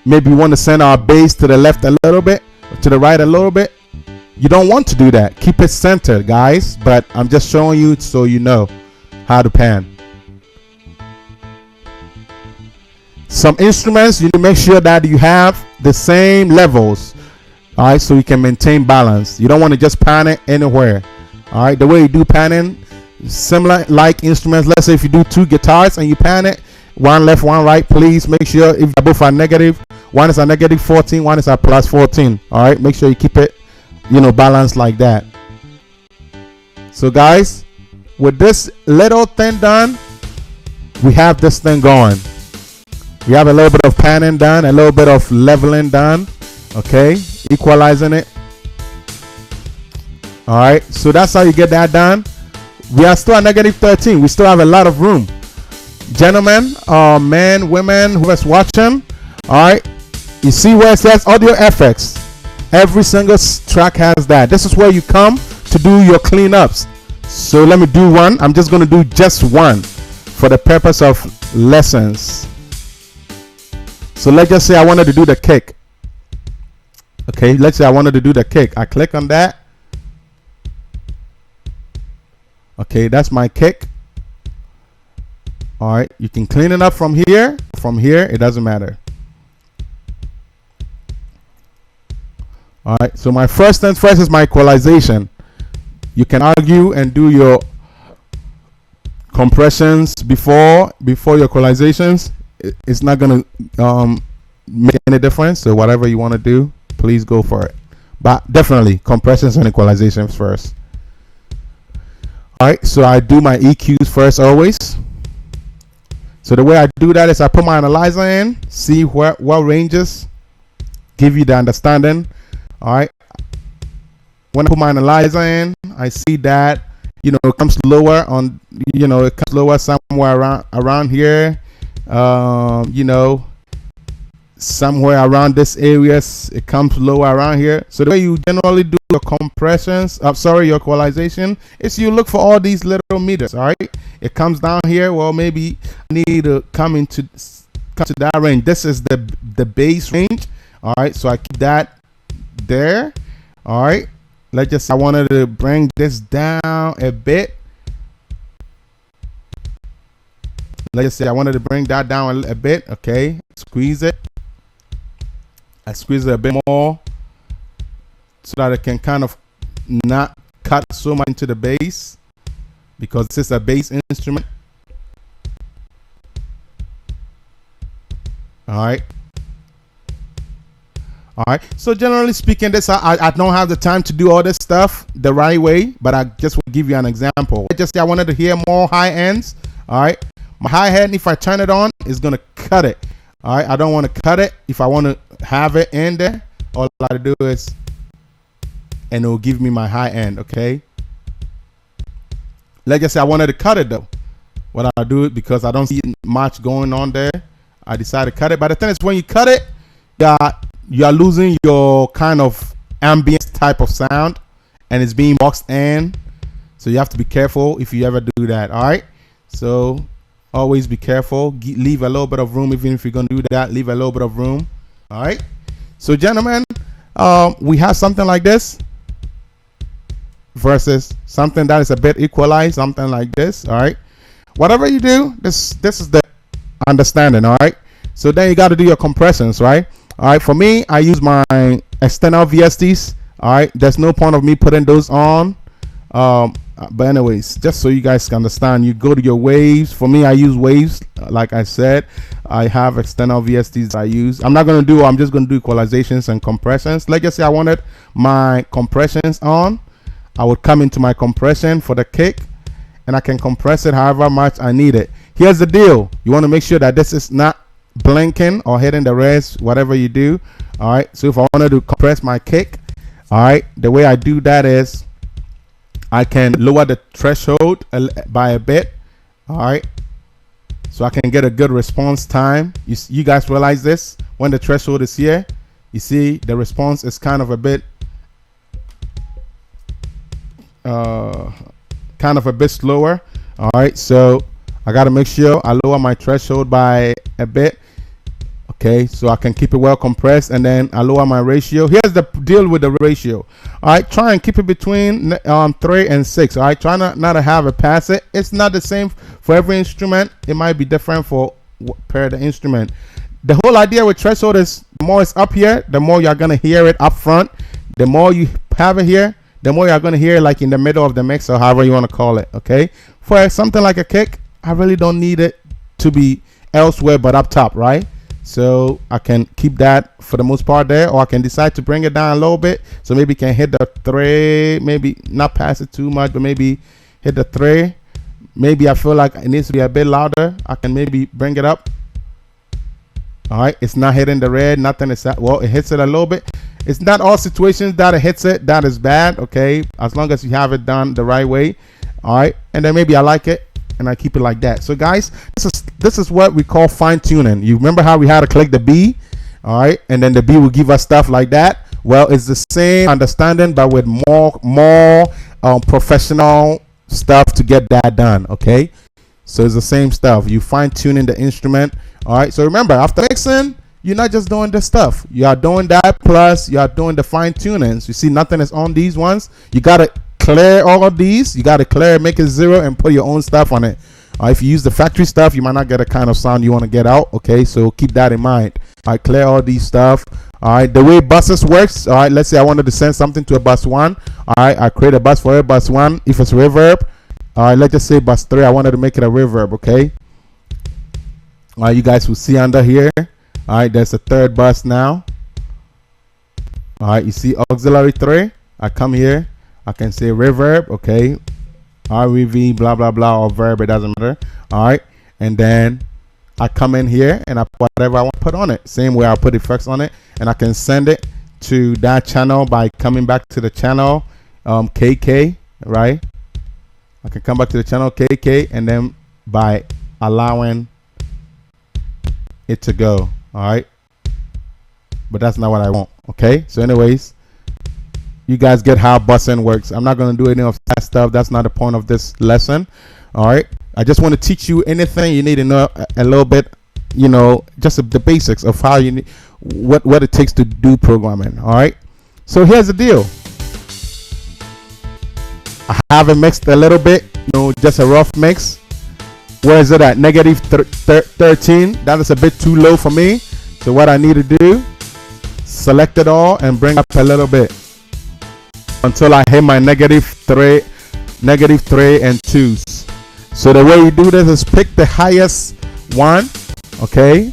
Maybe we want to send our bass to the left a little bit, to the right a little bit. You don't want to do that. Keep it centered, guys. But I'm just showing you so you know how to pan. Some instruments, you need to make sure that you have the same levels. All right, so you can maintain balance. You don't want to just pan it anywhere. All right, the way you do panning, similar like instruments. Let's say if you do two guitars and you pan it, one left, one right, please make sure if both are negative, one is a negative 14, one is a plus 14. All right, make sure you keep it, you know, balanced like that. So guys, with this little thing done, we have this thing going. We have a little bit of panning done, a little bit of leveling done. Okay, equalizing it. All right, so that's how you get that done. We are still at negative 13. We still have a lot of room. Gentlemen, men, women, whoever's watching, all right, you see where it says audio effects. Every single track has that. This is where you come to do your cleanups. So let me do one. I'm just going to do just one for the purpose of lessons. So let's just say I wanted to do the kick. Okay, let's say I wanted to do the kick. I click on that. Okay, that's my kick. All right, you can clean it up from here. From here, it doesn't matter. All right, so my first things first is my equalization. You can argue and do your compressions before your equalizations. It's not gonna make any difference. So whatever you want to do, please go for it. But definitely compressions and equalizations first. All right, so I do my EQs first always. So the way I do that is I put my analyzer in, see what ranges, give you the understanding. All right. When I put my analyzer in, I see that, you know, it comes lower on, you know, it comes lower somewhere around here. You know, somewhere around this area, it comes lower around here. So the way you generally do your compressions, your equalization, is you look for all these little meters. All right. It comes down here. Well, maybe I need to come to that range. This is the bass range. All right. So I keep that there. All right, let's just say I wanted to bring this down a bit. Let's just say I wanted to bring that down a bit. Okay, squeeze it. I squeeze it a bit more so that it can kind of not cut so much into the bass, because this is a bass instrument. All right. All right, so generally speaking, this I don't have the time to do all this stuff the right way, but I just will give you an example. I just say I wanted to hear more high ends. All right, my hi hat, if I turn it on, is gonna cut it. All right, I don't want to cut it. If I want to have it in there, all I gotta do is, and it will give me my high end. Okay, let's just say I wanted to cut it though. What I do it because I don't see much going on there, I decided to cut it. But the thing is, when you cut it, you are losing your kind of ambient type of sound, and it's being boxed in. So you have to be careful if you ever do that. All right. So always be careful. Leave a little bit of room, even if you're going to do that. Leave a little bit of room. All right. So gentlemen, we have something like this versus something that is a bit equalized, something like this. All right. Whatever you do, this is the understanding. All right. So then you got to do your compressions, right? All right, for me, I use my external VSTs. All right, there's no point of me putting those on. I But anyways, just so you guys can understand, you go to your waves. For me, I use waves. Like I said, I have external VSTs that I use. I'm just going to do equalizations and compressions. Let's just say I wanted my compressions on. I would come into my compression for the kick, and I can compress it however much I need it. Here's the deal. You want to make sure that this is not blinking or hitting the res, whatever you do. All right. So if I wanted to compress my kick, all right, the way I do that is I can lower the threshold by a bit. All right. So I can get a good response time. You guys realize this? When the threshold is here, you see the response is kind of a bit slower. All right, so I got to make sure I lower my threshold by a bit. Okay, so I can keep it well compressed, and then I lower my ratio. Here's the deal with the ratio. All right, try and keep it between 3 and 6. All right, try not to have it pass it. It's not the same for every instrument. It might be different for per the instrument. The whole idea with threshold is the more it's up here, the more you're gonna hear it up front. The more you have it here, the more you're gonna hear it like in the middle of the mix, or however you want to call it. Okay, for something like a kick, I really don't need it to be elsewhere but up top, right? So I can keep that for the most part there, or I can decide to bring it down a little bit. So maybe can hit the 3, maybe not pass it too much, but maybe hit the 3. Maybe I feel like it needs to be a bit louder. I can maybe bring it up. All right, it's not hitting the red, nothing is that. Well, it hits it a little bit. It's not all situations that it hits it that is bad. Okay, as long as you have it done the right way. All right, and then maybe I like it and I keep it like that. So guys, this is what we call fine tuning. You remember how we had to click the B, all right, and then the B will give us stuff like that. Well, it's the same understanding, but with more professional stuff to get that done. Okay, so it's the same stuff. You fine tuning the instrument. All right, so remember, after mixing, you're not just doing this stuff. You are doing that, plus you are doing the fine tunings. You see, nothing is on these ones. You gotta clear all of these. You gotta clear, make it 0, and put your own stuff on it. If you use the factory stuff, you might not get the kind of sound you want to get out. Okay, so keep that in mind. I clear all these stuff. All right, the way buses works. All right, let's say I wanted to send something to a bus 1. All right, I create a bus for a bus 1. If it's reverb, all right, let's just say bus 3. I wanted to make it a reverb. Okay. All right, you guys will see under here. All right, there's a third bus now. All right, you see auxiliary 3. I come here. I can say reverb. Okay. REV, blah, blah, blah, or verb. It doesn't matter. All right. And then I come in here and I put whatever I want to put on it. Same way I put effects on it. And I can send it to that channel by coming back to the channel KK, right? I can come back to the channel KK and then by allowing it to go. All right, but that's not what I want. Okay, so anyways, you guys get how busing works. I'm not going to do any of that stuff. That's not the point of this lesson. All right, I just want to teach you anything you need to know a little bit, you know, just the basics of how you need, what it takes to do programming. All right, so here's the deal. I have it mixed a little bit, you know, just a rough mix. Where is it at? Negative 13. That is a bit too low for me. So what I need to do, select it all and bring up a little bit until I hit my negative 3 and 2s. So the way you do this is pick the highest one, okay?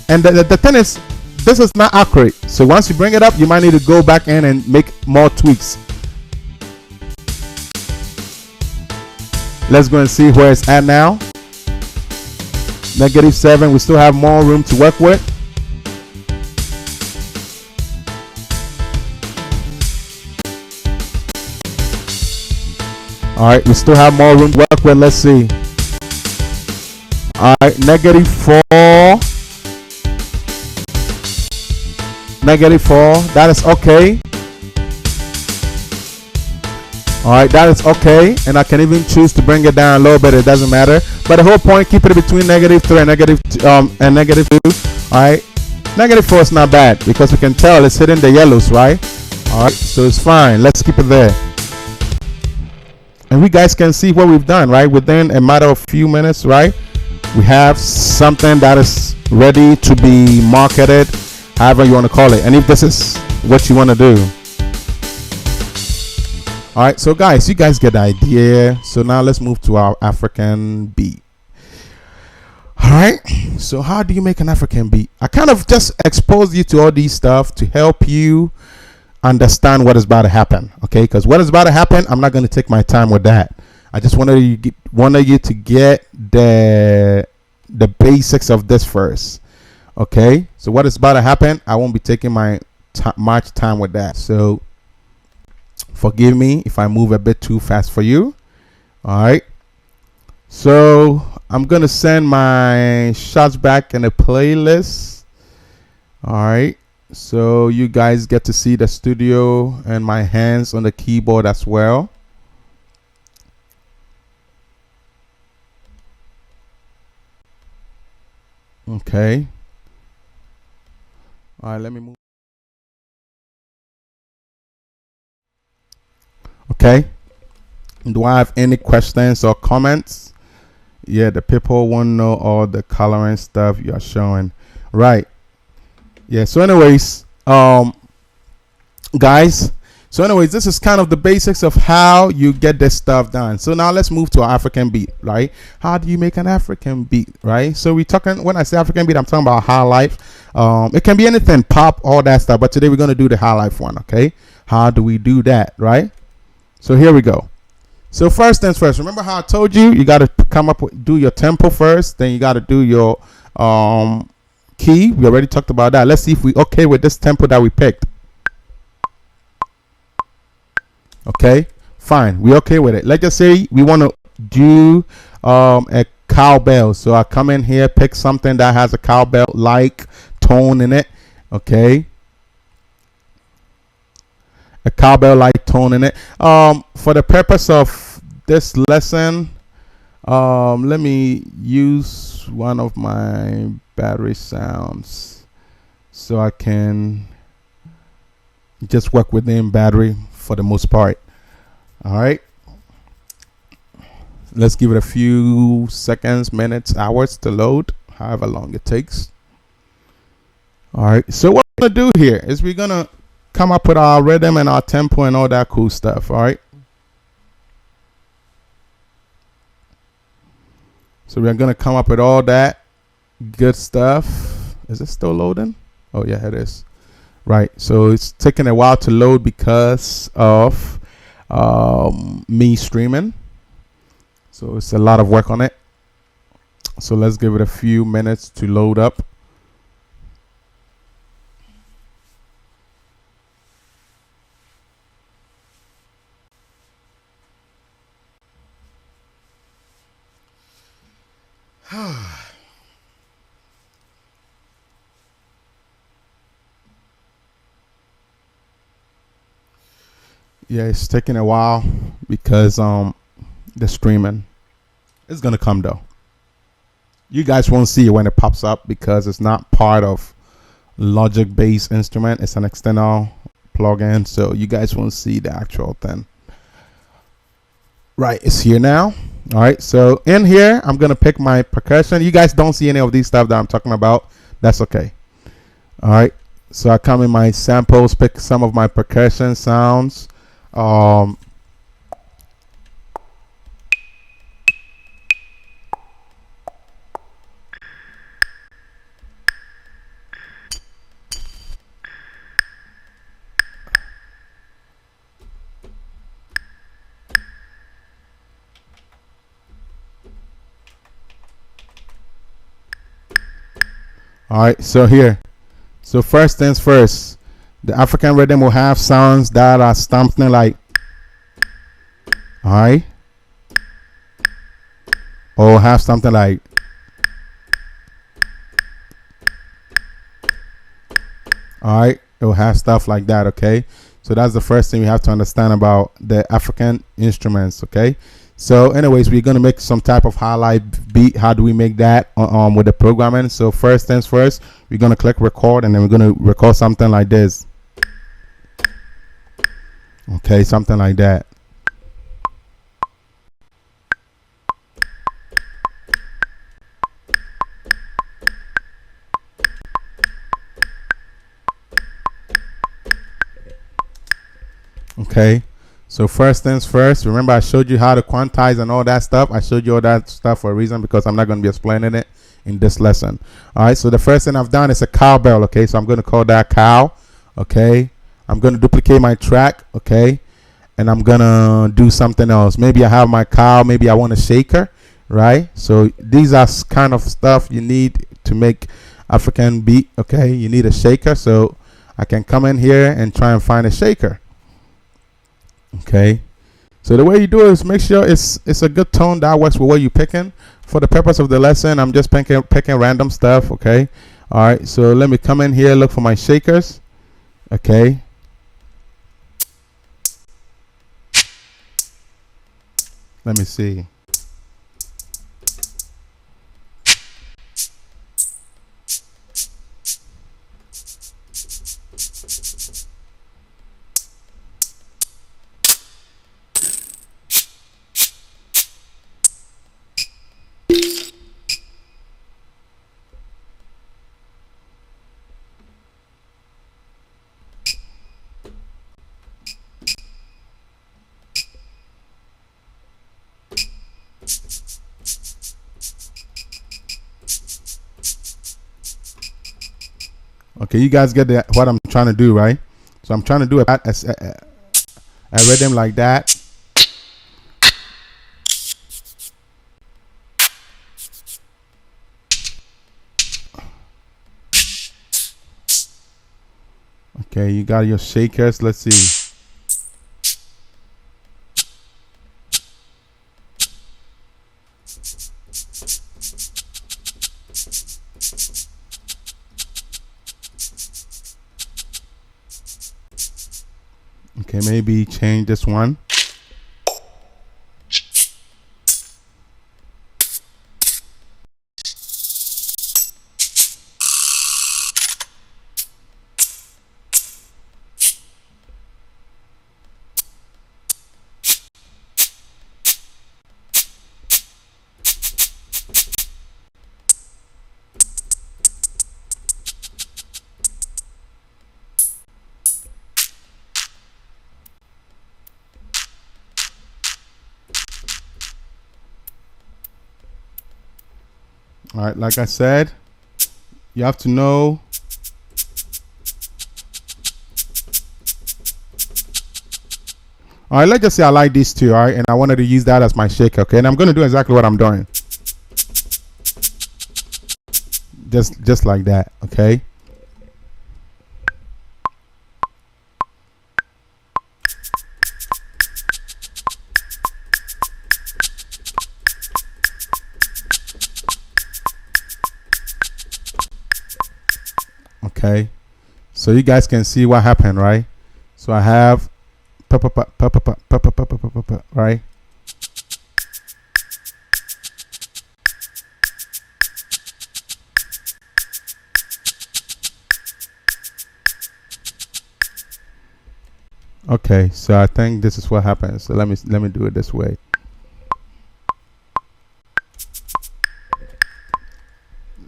And the thing is, this is not accurate. So once you bring it up, you might need to go back in and make more tweaks. Let's go and see where it's at now. Negative 7. We still have more room to work with. All right, we still have more room to work with. Let's see. All right, negative 4. Negative 4. That is okay. All right, that is okay, and I can even choose to bring it down a little bit. It doesn't matter, but the whole point, keep it between negative 3 and negative 2. All right, negative 4 is not bad because we can tell it's hitting the yellows, right? All right, so it's fine. Let's keep it there, and we guys can see what we've done, right? Within a matter of few minutes, right? We have something that is ready to be marketed, however you want to call it, and if this is what you want to do. All right, so guys, you guys get the idea. So now let's move to our African beat. All right, so how do you make an African beat? I kind of just exposed you to all these stuff to help you understand what is about to happen. Okay, because what is about to happen, I'm not going to take my time with that. I just wanted you to get the basics of this first. Okay, so what is about to happen, I won't be taking much time with that. So forgive me if I move a bit too fast for you. All right, so I'm gonna send my shots back in a playlist. All right, so you guys get to see the studio and my hands on the keyboard as well. Okay. All right, let me move. Okay. Do I have any questions or comments? Yeah, the people want to know all the coloring stuff you're showing. Right. Yeah, so anyways, guys, so anyways, this is kind of the basics of how you get this stuff done. So now let's move to our African beat, right? How do you make an African beat, right? So we talking, when I say African beat, I'm talking about Highlife. It can be anything, pop, all that stuff, but today we're going to do the Highlife one. Okay, how do we do that, right? So here we go. So first things first, remember how I told you, you got to come up with, do your tempo first, then you got to do your key. We already talked about that. Let's see if we okay with this tempo that we picked. Okay, fine, we okay with it. Let's just say we want to do a cowbell. So I come in here, pick something that has a cowbell like tone in it. Okay, a cowbell like tone in it. For the purpose of this lesson, let me use one of my battery sounds so I can just work within battery for the most part. All right, let's give it a few seconds, minutes, hours to load, however long it takes. All right, so what we're gonna do here is we're gonna come up with our rhythm and our tempo and all that cool stuff. All right, so we're gonna come up with all that good stuff. Is it still loading? Oh yeah, it is. Right, so it's taking a while to load because of me streaming, so it's a lot of work on it. So let's give it a few minutes to load up. Yeah, it's taking a while because the streaming is gonna come though. You guys won't see it when it pops up because it's not part of Logic based instrument. It's an external plugin, so you guys won't see the actual thing. Right, it's here now. All right, so in here I'm gonna pick my percussion. You guys don't see any of these stuff that I'm talking about. That's okay. All right, so I come in my samples, pick some of my percussion sounds. All right, so here, so first things first, the African rhythm will have sounds that are something like, all right, or have something like, all right, it will have stuff like that. Okay, so that's the first thing we have to understand about the African instruments. Okay, so anyways, we're gonna make some type of highlight beat. How do we make that with the programming? So first things first, we're gonna click record, and then we're gonna record something like this. Okay, something like that. Okay, So first things first, remember I showed you how to quantize and all that stuff. I showed you all that stuff for a reason, because I'm not going to be explaining it in this lesson. All right, so the first thing I've done is a cowbell. Okay, so I'm going to call that cow. Okay, I'm going to duplicate my track. Okay, and I'm going to do something else. Maybe I have my cow, maybe I want a shaker, right? So these are kind of stuff you need to make African beat. Okay, you need a shaker, so I can come in here and try and find a shaker. Okay, so the way you do it is make sure it's a good tone that works with what you're picking. For the purpose of the lesson, I'm just picking random stuff. Okay, all right, so let me come in here, look for my shakers. Okay, let me see. Okay, you guys get what I'm trying to do, right? So I'm trying to do a rhythm like that. Okay, you got your shakers. Let's see. Okay, maybe change this one. All right, like I said, you have to know all right, let's just say I like these two, all right, and I wanted to use that as my shaker. Okay, and I'm going to do exactly what I'm doing, just like that. Okay, okay, so you guys can see what happened, right? So I have right? Okay, so I think this is what happens. So let me do it this way.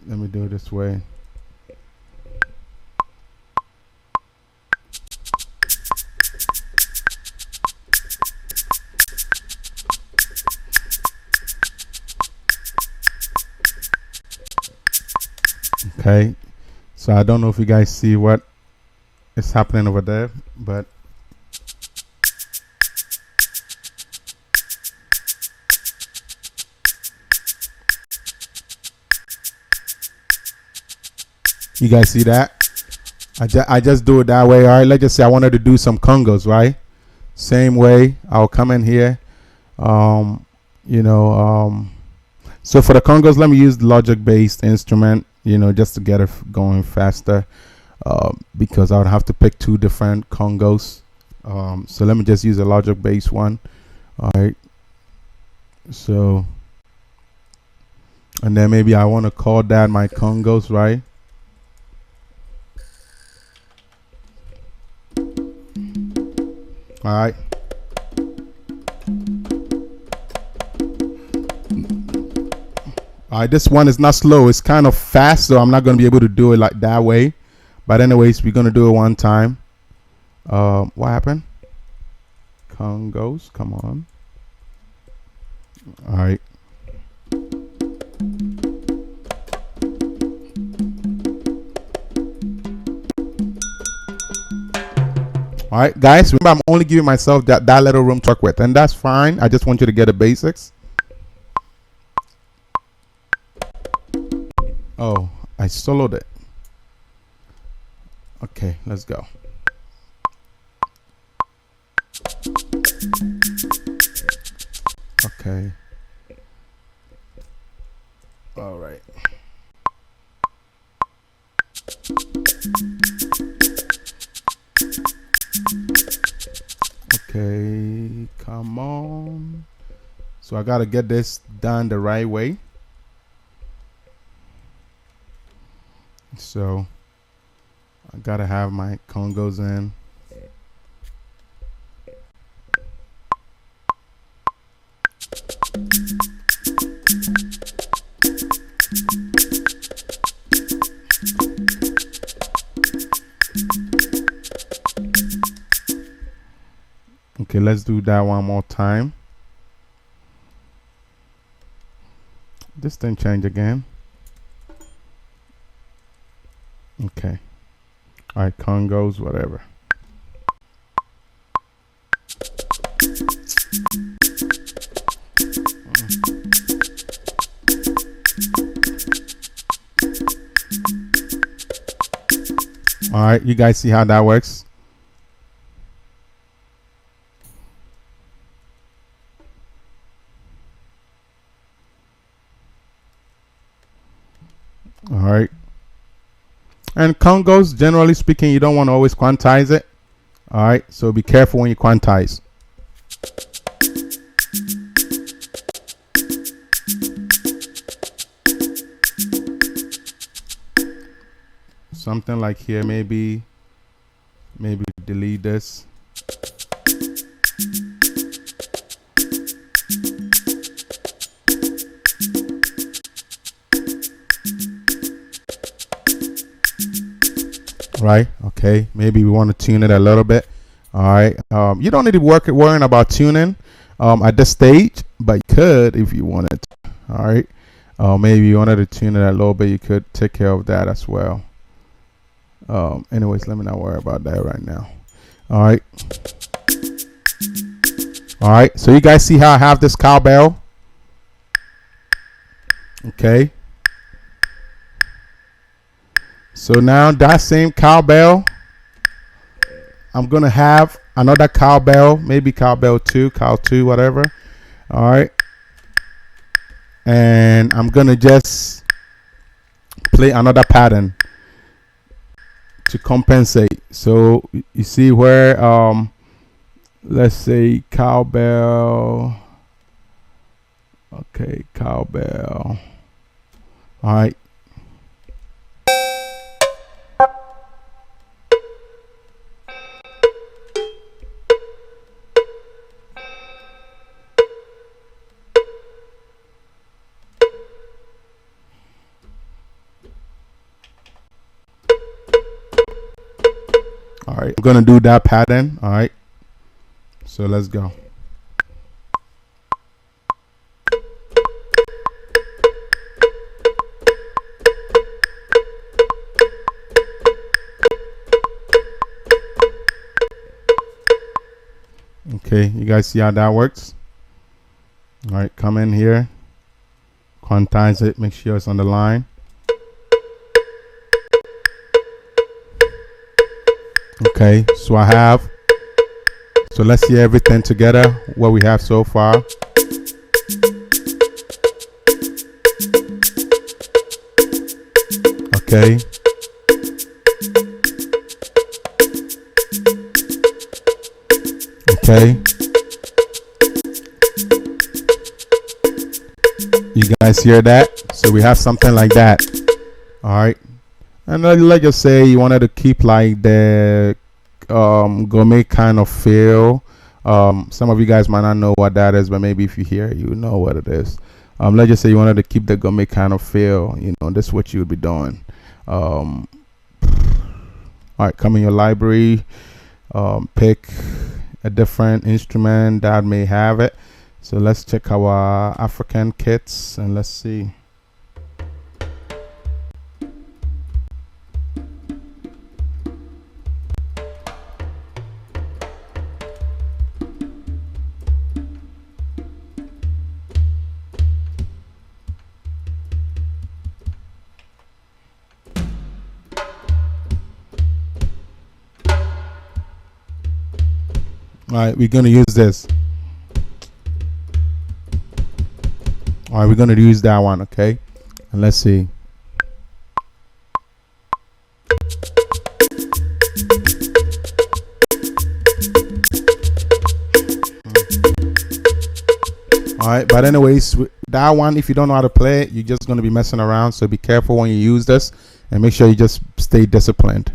Let me do it this way. Okay, so I don't know if you guys see what is happening over there, but you guys see that? I just do it that way. All right, let's just say I wanted to do some congos, right? Same way, I'll come in here. So for the congos, let me use the Logic-based instrument, just to get it going faster, because I would have to pick two different congos. So let me just use a Logic-based one. All right. So, and then maybe I want to call that my congos, right? All right. All right, this one is not slow. It's kind of fast, so I'm not going to be able to do it like that way. But anyways, we're going to do it one time. What happened? congos, come on. All right. All right, guys, remember I'm only giving myself that little room to work with, and that's fine. I just want you to get the basics. Oh, I soloed it. Okay, let's go. Okay. All right. Okay, come on. So I gotta get this done the right way. So I gotta have my congos in. Okay, let's do that one more time. This thing change again. Okay. All right, congos, whatever. All right, you guys see how that works? All right. And congos, generally speaking, you don't want to always quantize it. All right, so be careful when you quantize. Something like here, maybe delete this. Right, okay, maybe we want to tune it a little bit. All right, you don't need to worrying about tuning at this stage, but you could if you wanted to. All right, maybe you wanted to tune it a little bit, you could take care of that as well. Anyways, let me not worry about that right now. All right, so you guys see how I have this cowbell? Okay. So now that same cowbell, I'm gonna have another cowbell, maybe cowbell 2, cow 2, whatever. All right, and I'm gonna just play another pattern to compensate. So you see where let's say cowbell. Okay, cowbell. All right. All right, I'm gonna do that pattern. All right, so let's go. Okay, you guys see how that works? All right, come in here, quantize it, make sure it's on the line. Okay, so I have, so let's see everything together, what we have so far. Okay. Okay. You guys hear that? So we have something like that. All right. And let's just say you wanted to keep like the gourmet kind of feel. Some of you guys might not know what that is, but maybe if you hear it, you know what it is. Let's just say you wanted to keep the gourmet kind of feel. You know, this is what you would be doing. All right, come in your library, pick a different instrument that may have it. So let's check our African kits and let's see. All right, we're going to use this. All right, we're going to use that one, okay? And let's see. All right, but anyways, that one, if you don't know how to play it, you're just going to be messing around. So be careful when you use this and make sure you just stay disciplined.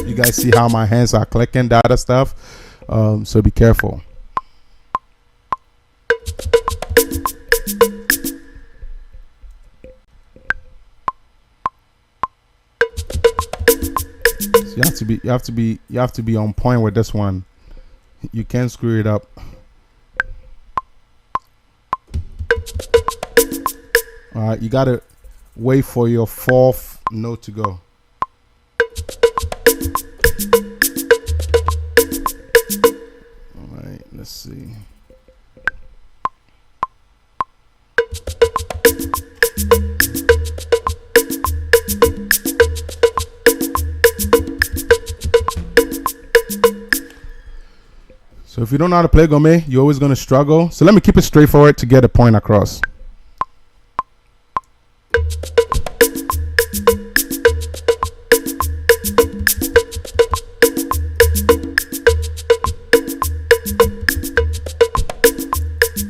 You guys see how my hands are clicking, that other stuff. So be careful. So you have to be on point with this one. You can't screw it up. All right, you gotta wait for your fourth note to go. Let's see. So if you don't know how to play Gourmet, you're always going to struggle. So let me keep it straightforward to get a point across.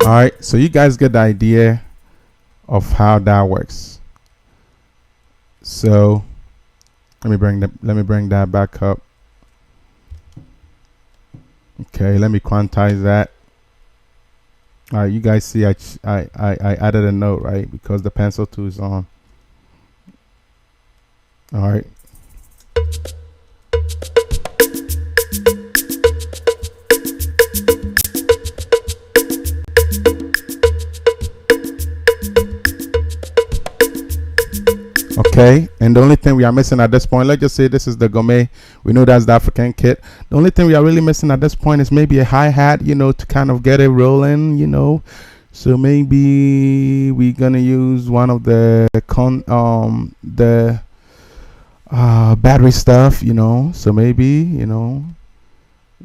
All right, so you guys get the idea of how that works. So let me bring that back up. Okay, let me quantize that. All right, you guys see I added a note, right? Because the pencil tool is on. All right. Okay, and the only thing we are missing at this point, let's just say this is the Gourmet. We know that's the African kit. The only thing we are really missing at this point is maybe a hi-hat, you know, to kind of get it rolling, you know. So maybe we're gonna use one of the battery stuff, you know. So maybe, you know,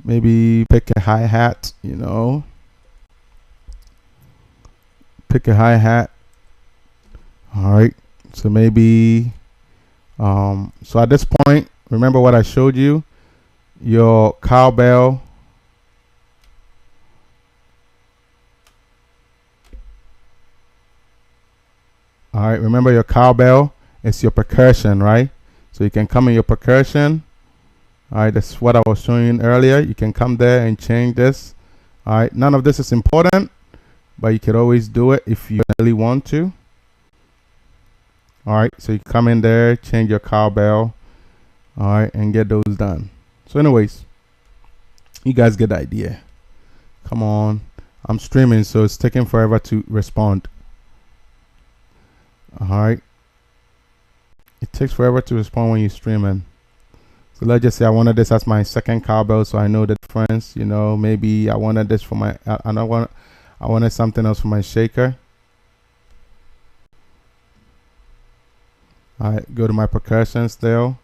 maybe pick a hi-hat, you know. Pick a hi-hat. All right. So maybe, so at this point, remember what I showed you, your cowbell. All right, remember your cowbell is your percussion, right? So you can come in your percussion. All right, that's what I was showing you earlier. You can come there and change this. All right, none of this is important, but you could always do it if you really want to. All right, so you come in there, change your cowbell, all right, and get those done. So anyways, you guys get the idea. Come on, I'm streaming, so it's taking forever to respond. All right, it takes forever to respond when you're streaming. So let's just say I wanted this as my second cowbell, so I know the difference. You know, maybe I wanted this for my, I wanted something else for my shaker. All right, go to my percussion still.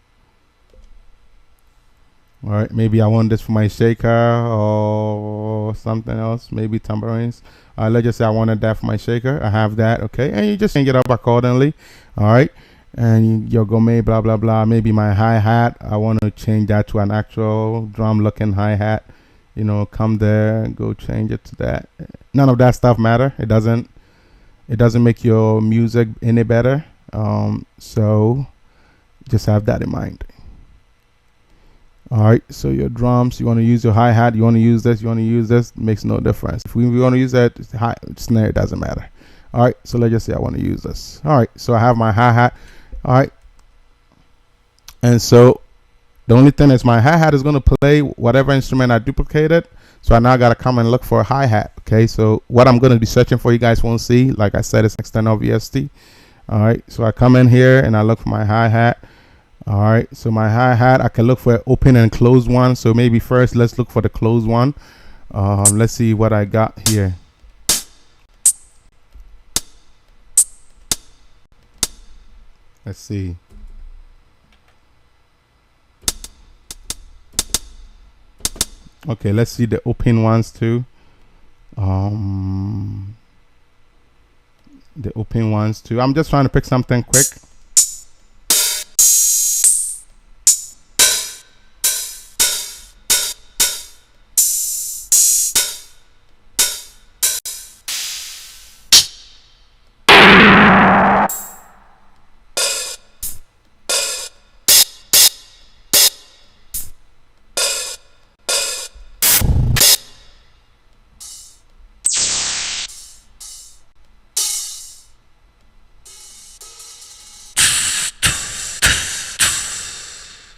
All right, maybe I want this for my shaker or something else, maybe tambourines. Let's just say I wanted that for my shaker. I have that, okay, and you just change it up accordingly. All right, and your Gourmet, blah blah blah. Maybe my hi-hat, I want to change that to an actual drum-looking hi-hat. You know, come there and go change it to that. None of that stuff matter. It doesn't make your music any better. So just have that in mind. All right, so your drums, you want to use your hi-hat, you want to use this, you want to use this, makes no difference. If we want to use that snare, it doesn't matter. All right, so let's just say I want to use this. All right, so I have my hi-hat. All right, And so the only thing is my hi-hat is going to play whatever instrument I duplicated. So I now got to come and look for a hi-hat. Okay, so what I'm going to be searching for, you guys won't see. Like I said, it's external VST. All right, so I come in here and I look for my hi-hat. All right, so my hi-hat, I can look for open and closed one. So maybe first let's look for the closed one. Let's see what I got here. Let's see. Okay, let's see the open ones too. The open ones too. I'm just trying to pick something quick.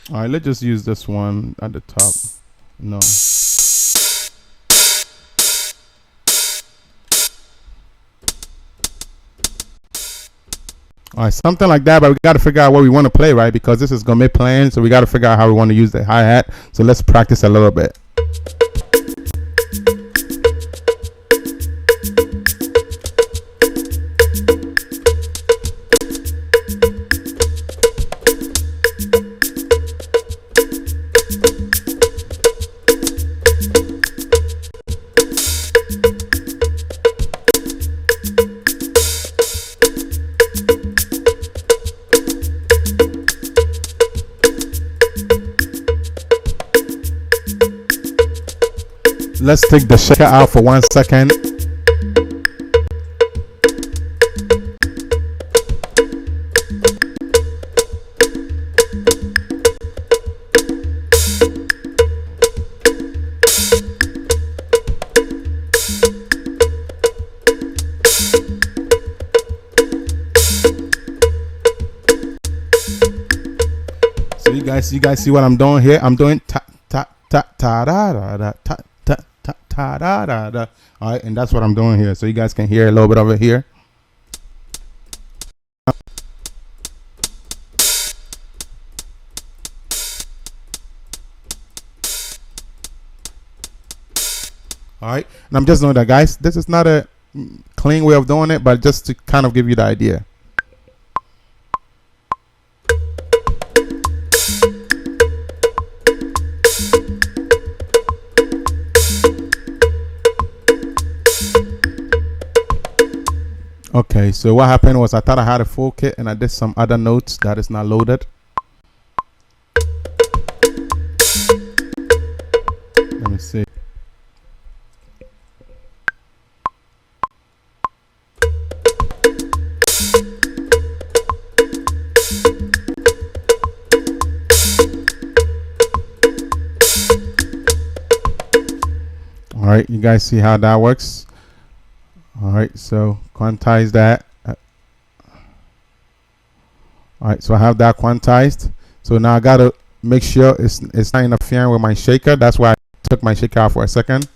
All right, let's just use this one at the top. No. All right, something like that, but we got to figure out what we want to play, right? Because this is going to be playing, so we got to figure out how we want to use the hi-hat. So let's practice a little bit. Let's take the shaker out for 1 second. So you guys see what I'm doing here? I'm doing ta ta ta ta da da da ta ta ta ta da da da. All right, and that's what I'm doing here. So you guys can hear a little bit of it here. All right, and I'm just doing that, guys. This is not a clean way of doing it, but just to kind of give you the idea. Okay, so what happened was I thought I had a full kit and I did some other notes that is not loaded. Let me see. All right, you guys see how that works? All right, so quantize that. All right, so I have that quantized. So now I gotta make sure it's not interfering with my shaker. That's why I took my shaker out for a second.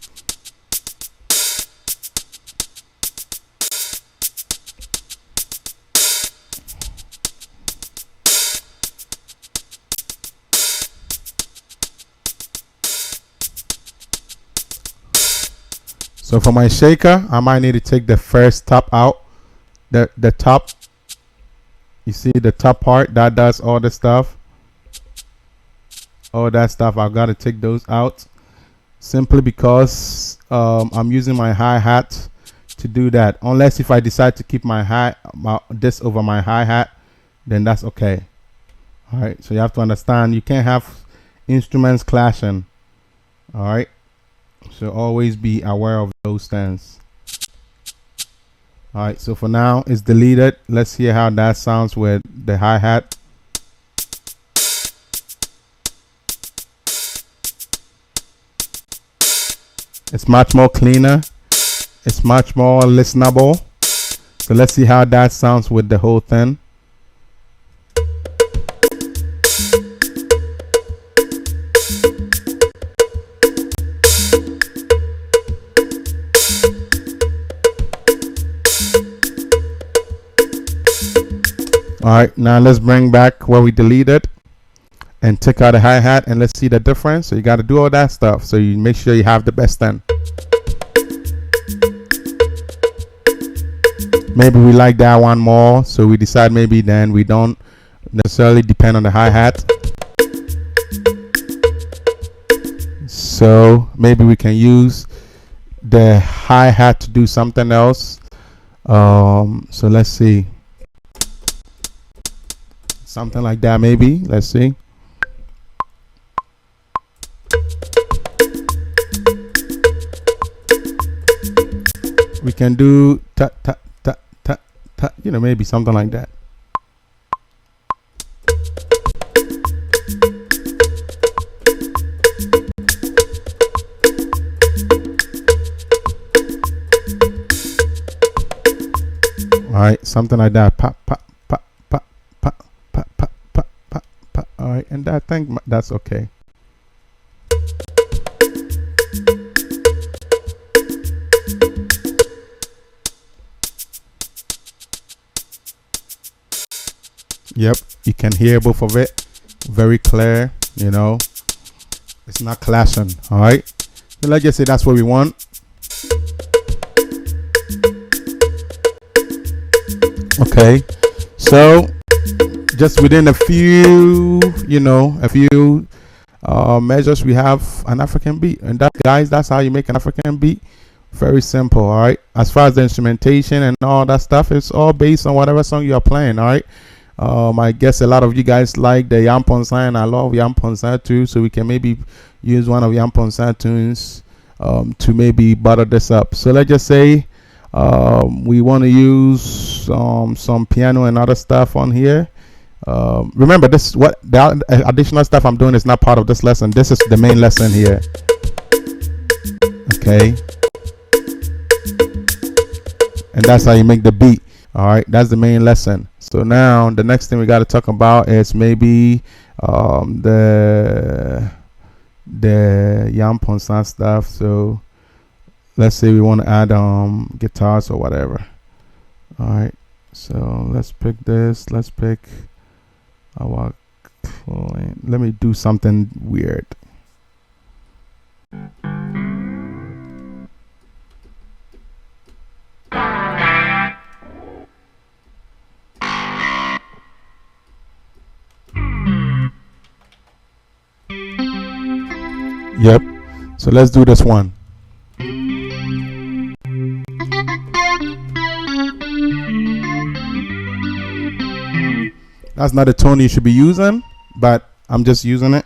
So for my shaker, I might need to take the first top out. The top, you see the top part that does all the stuff. All that stuff, I've got to take those out. Simply because I'm using my hi-hat to do that. Unless if I decide to keep my this over my hi-hat, then that's okay. All right, so you have to understand, you can't have instruments clashing. All right. So always be aware of those things. All right, so for now it's deleted. Let's hear how that sounds with the hi-hat. It's much more cleaner. It's much more listenable. So let's see how that sounds with the whole thing. right, now let's bring back what we deleted and take out the hi-hat, and let's see the difference. So you got to do all that stuff, so you make sure you have the best end. Maybe we like that one more, so we decide maybe then we don't necessarily depend on the hi-hat. So maybe we can use the hi-hat to do something else. So let's see, something like that maybe. Let's see. We can do ta ta ta ta ta, you know, maybe something like that. All right, something like that. Pop, pop, pop, pop, pop, pop, pop, pop, pop, pop. All right, and I think that's okay. Yep, you can hear both of it very clear. You know, it's not clashing. All right, so let's just say that's what we want. Okay, so just within a few, you know, a few measures, we have an African beat. And that, guys, that's how you make an African beat. Very simple. All right, as far as the instrumentation and all that stuff, it's all based on whatever song you are playing. All right, I guess a lot of you guys like the Yamponsa, and I love Yamponsa too, so we can maybe use one of Yamponsa tunes to maybe butter this up. So let's just say we want to use some piano and other stuff on here. Remember, this what the additional stuff I'm doing is not part of this lesson. This is the main lesson here. Okay, and that's how you make the beat. All right, that's the main lesson. So now the next thing we got to talk about is maybe the Yamponsa stuff. So let's say we want to add guitars or whatever. All right, so let's pick this. Let's pick our client. Let me do something weird. Yep, so let's do this one. That's not a tone you should be using, but I'm just using it.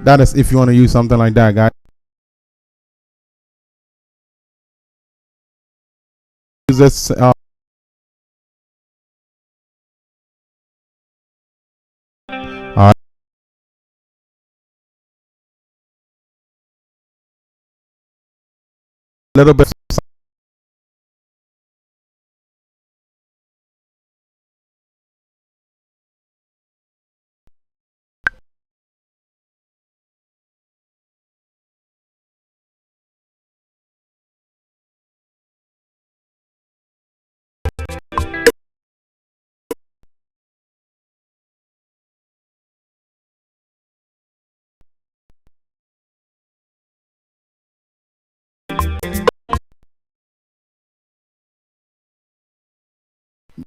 That is if you want to use something like that, guys. Use this little bit.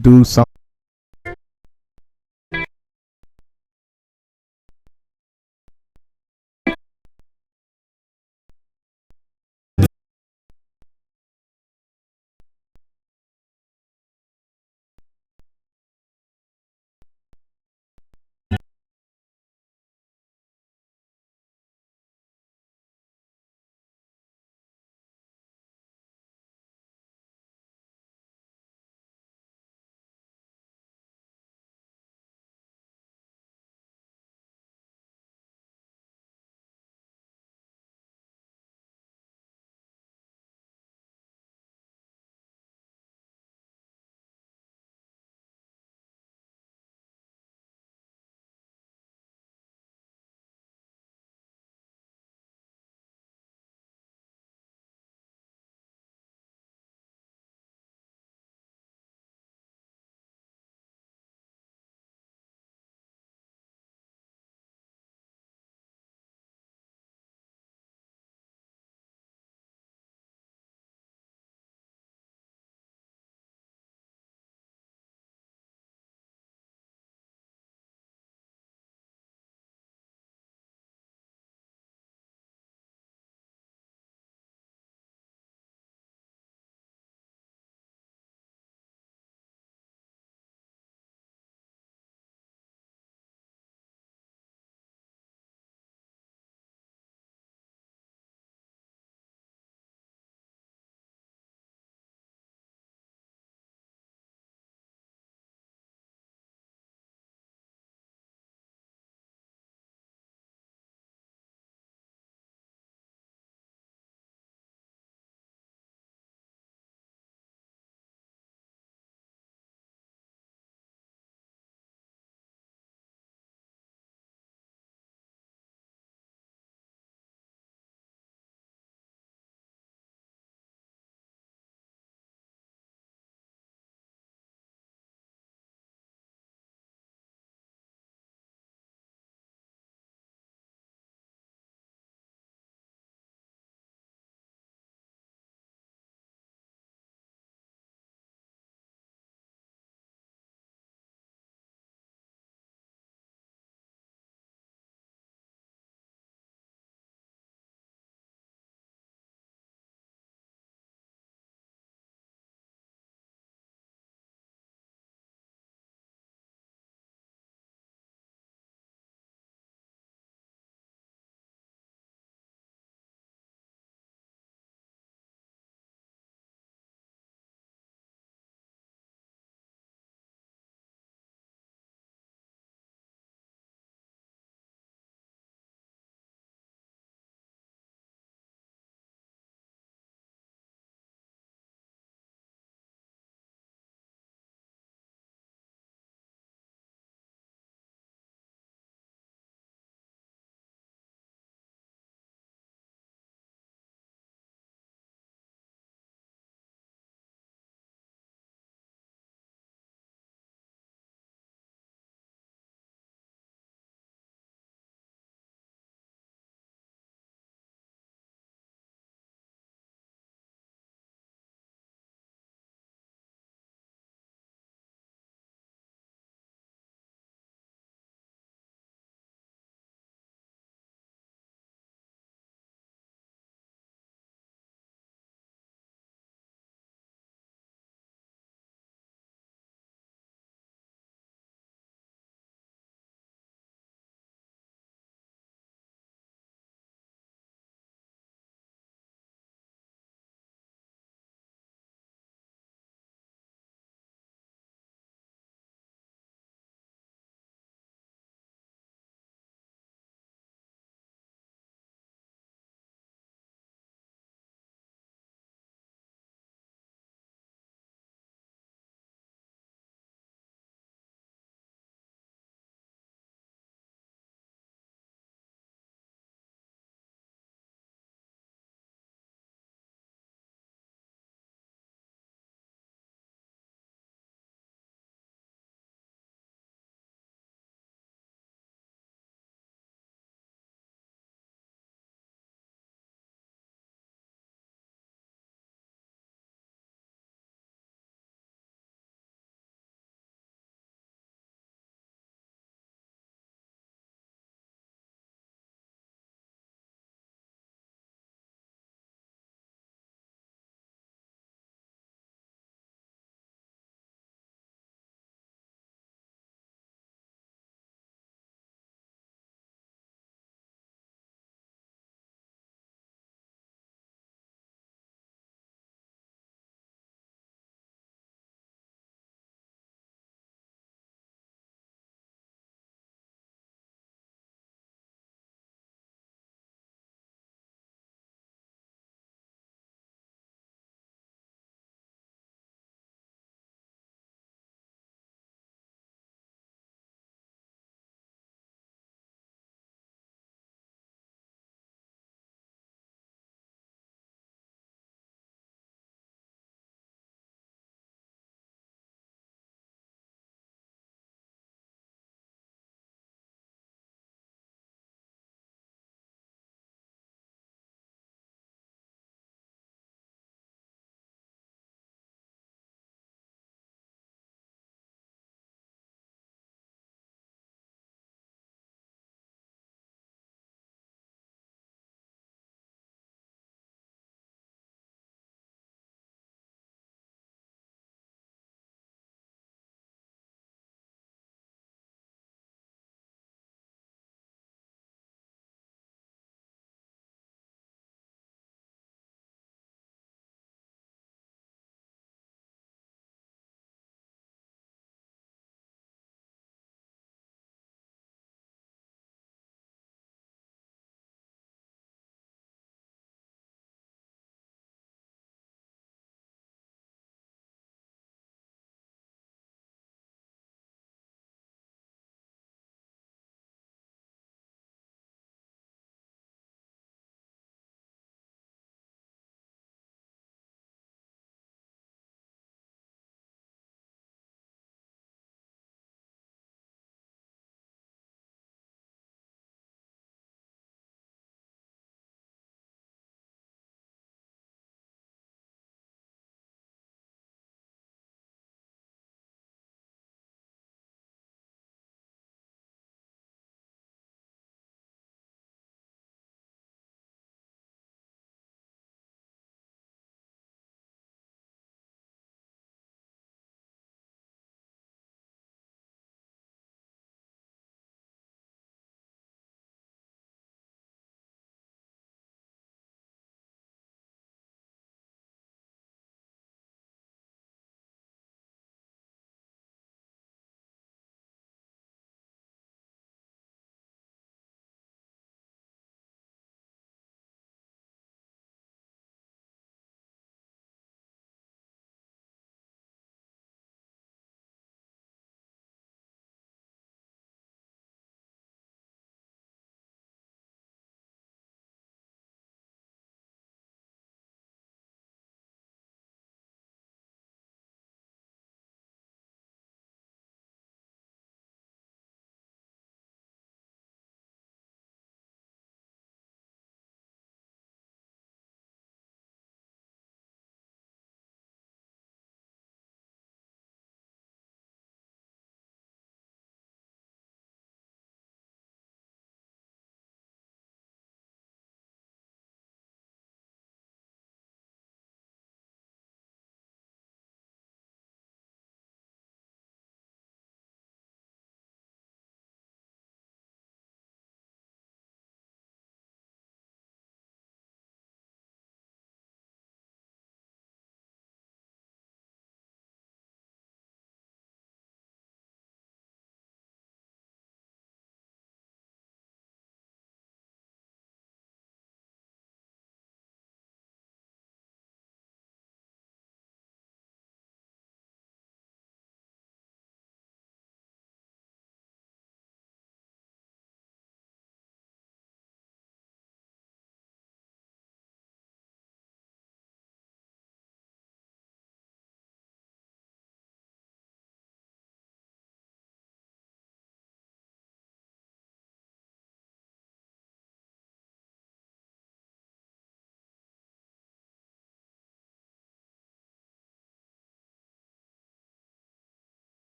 Do some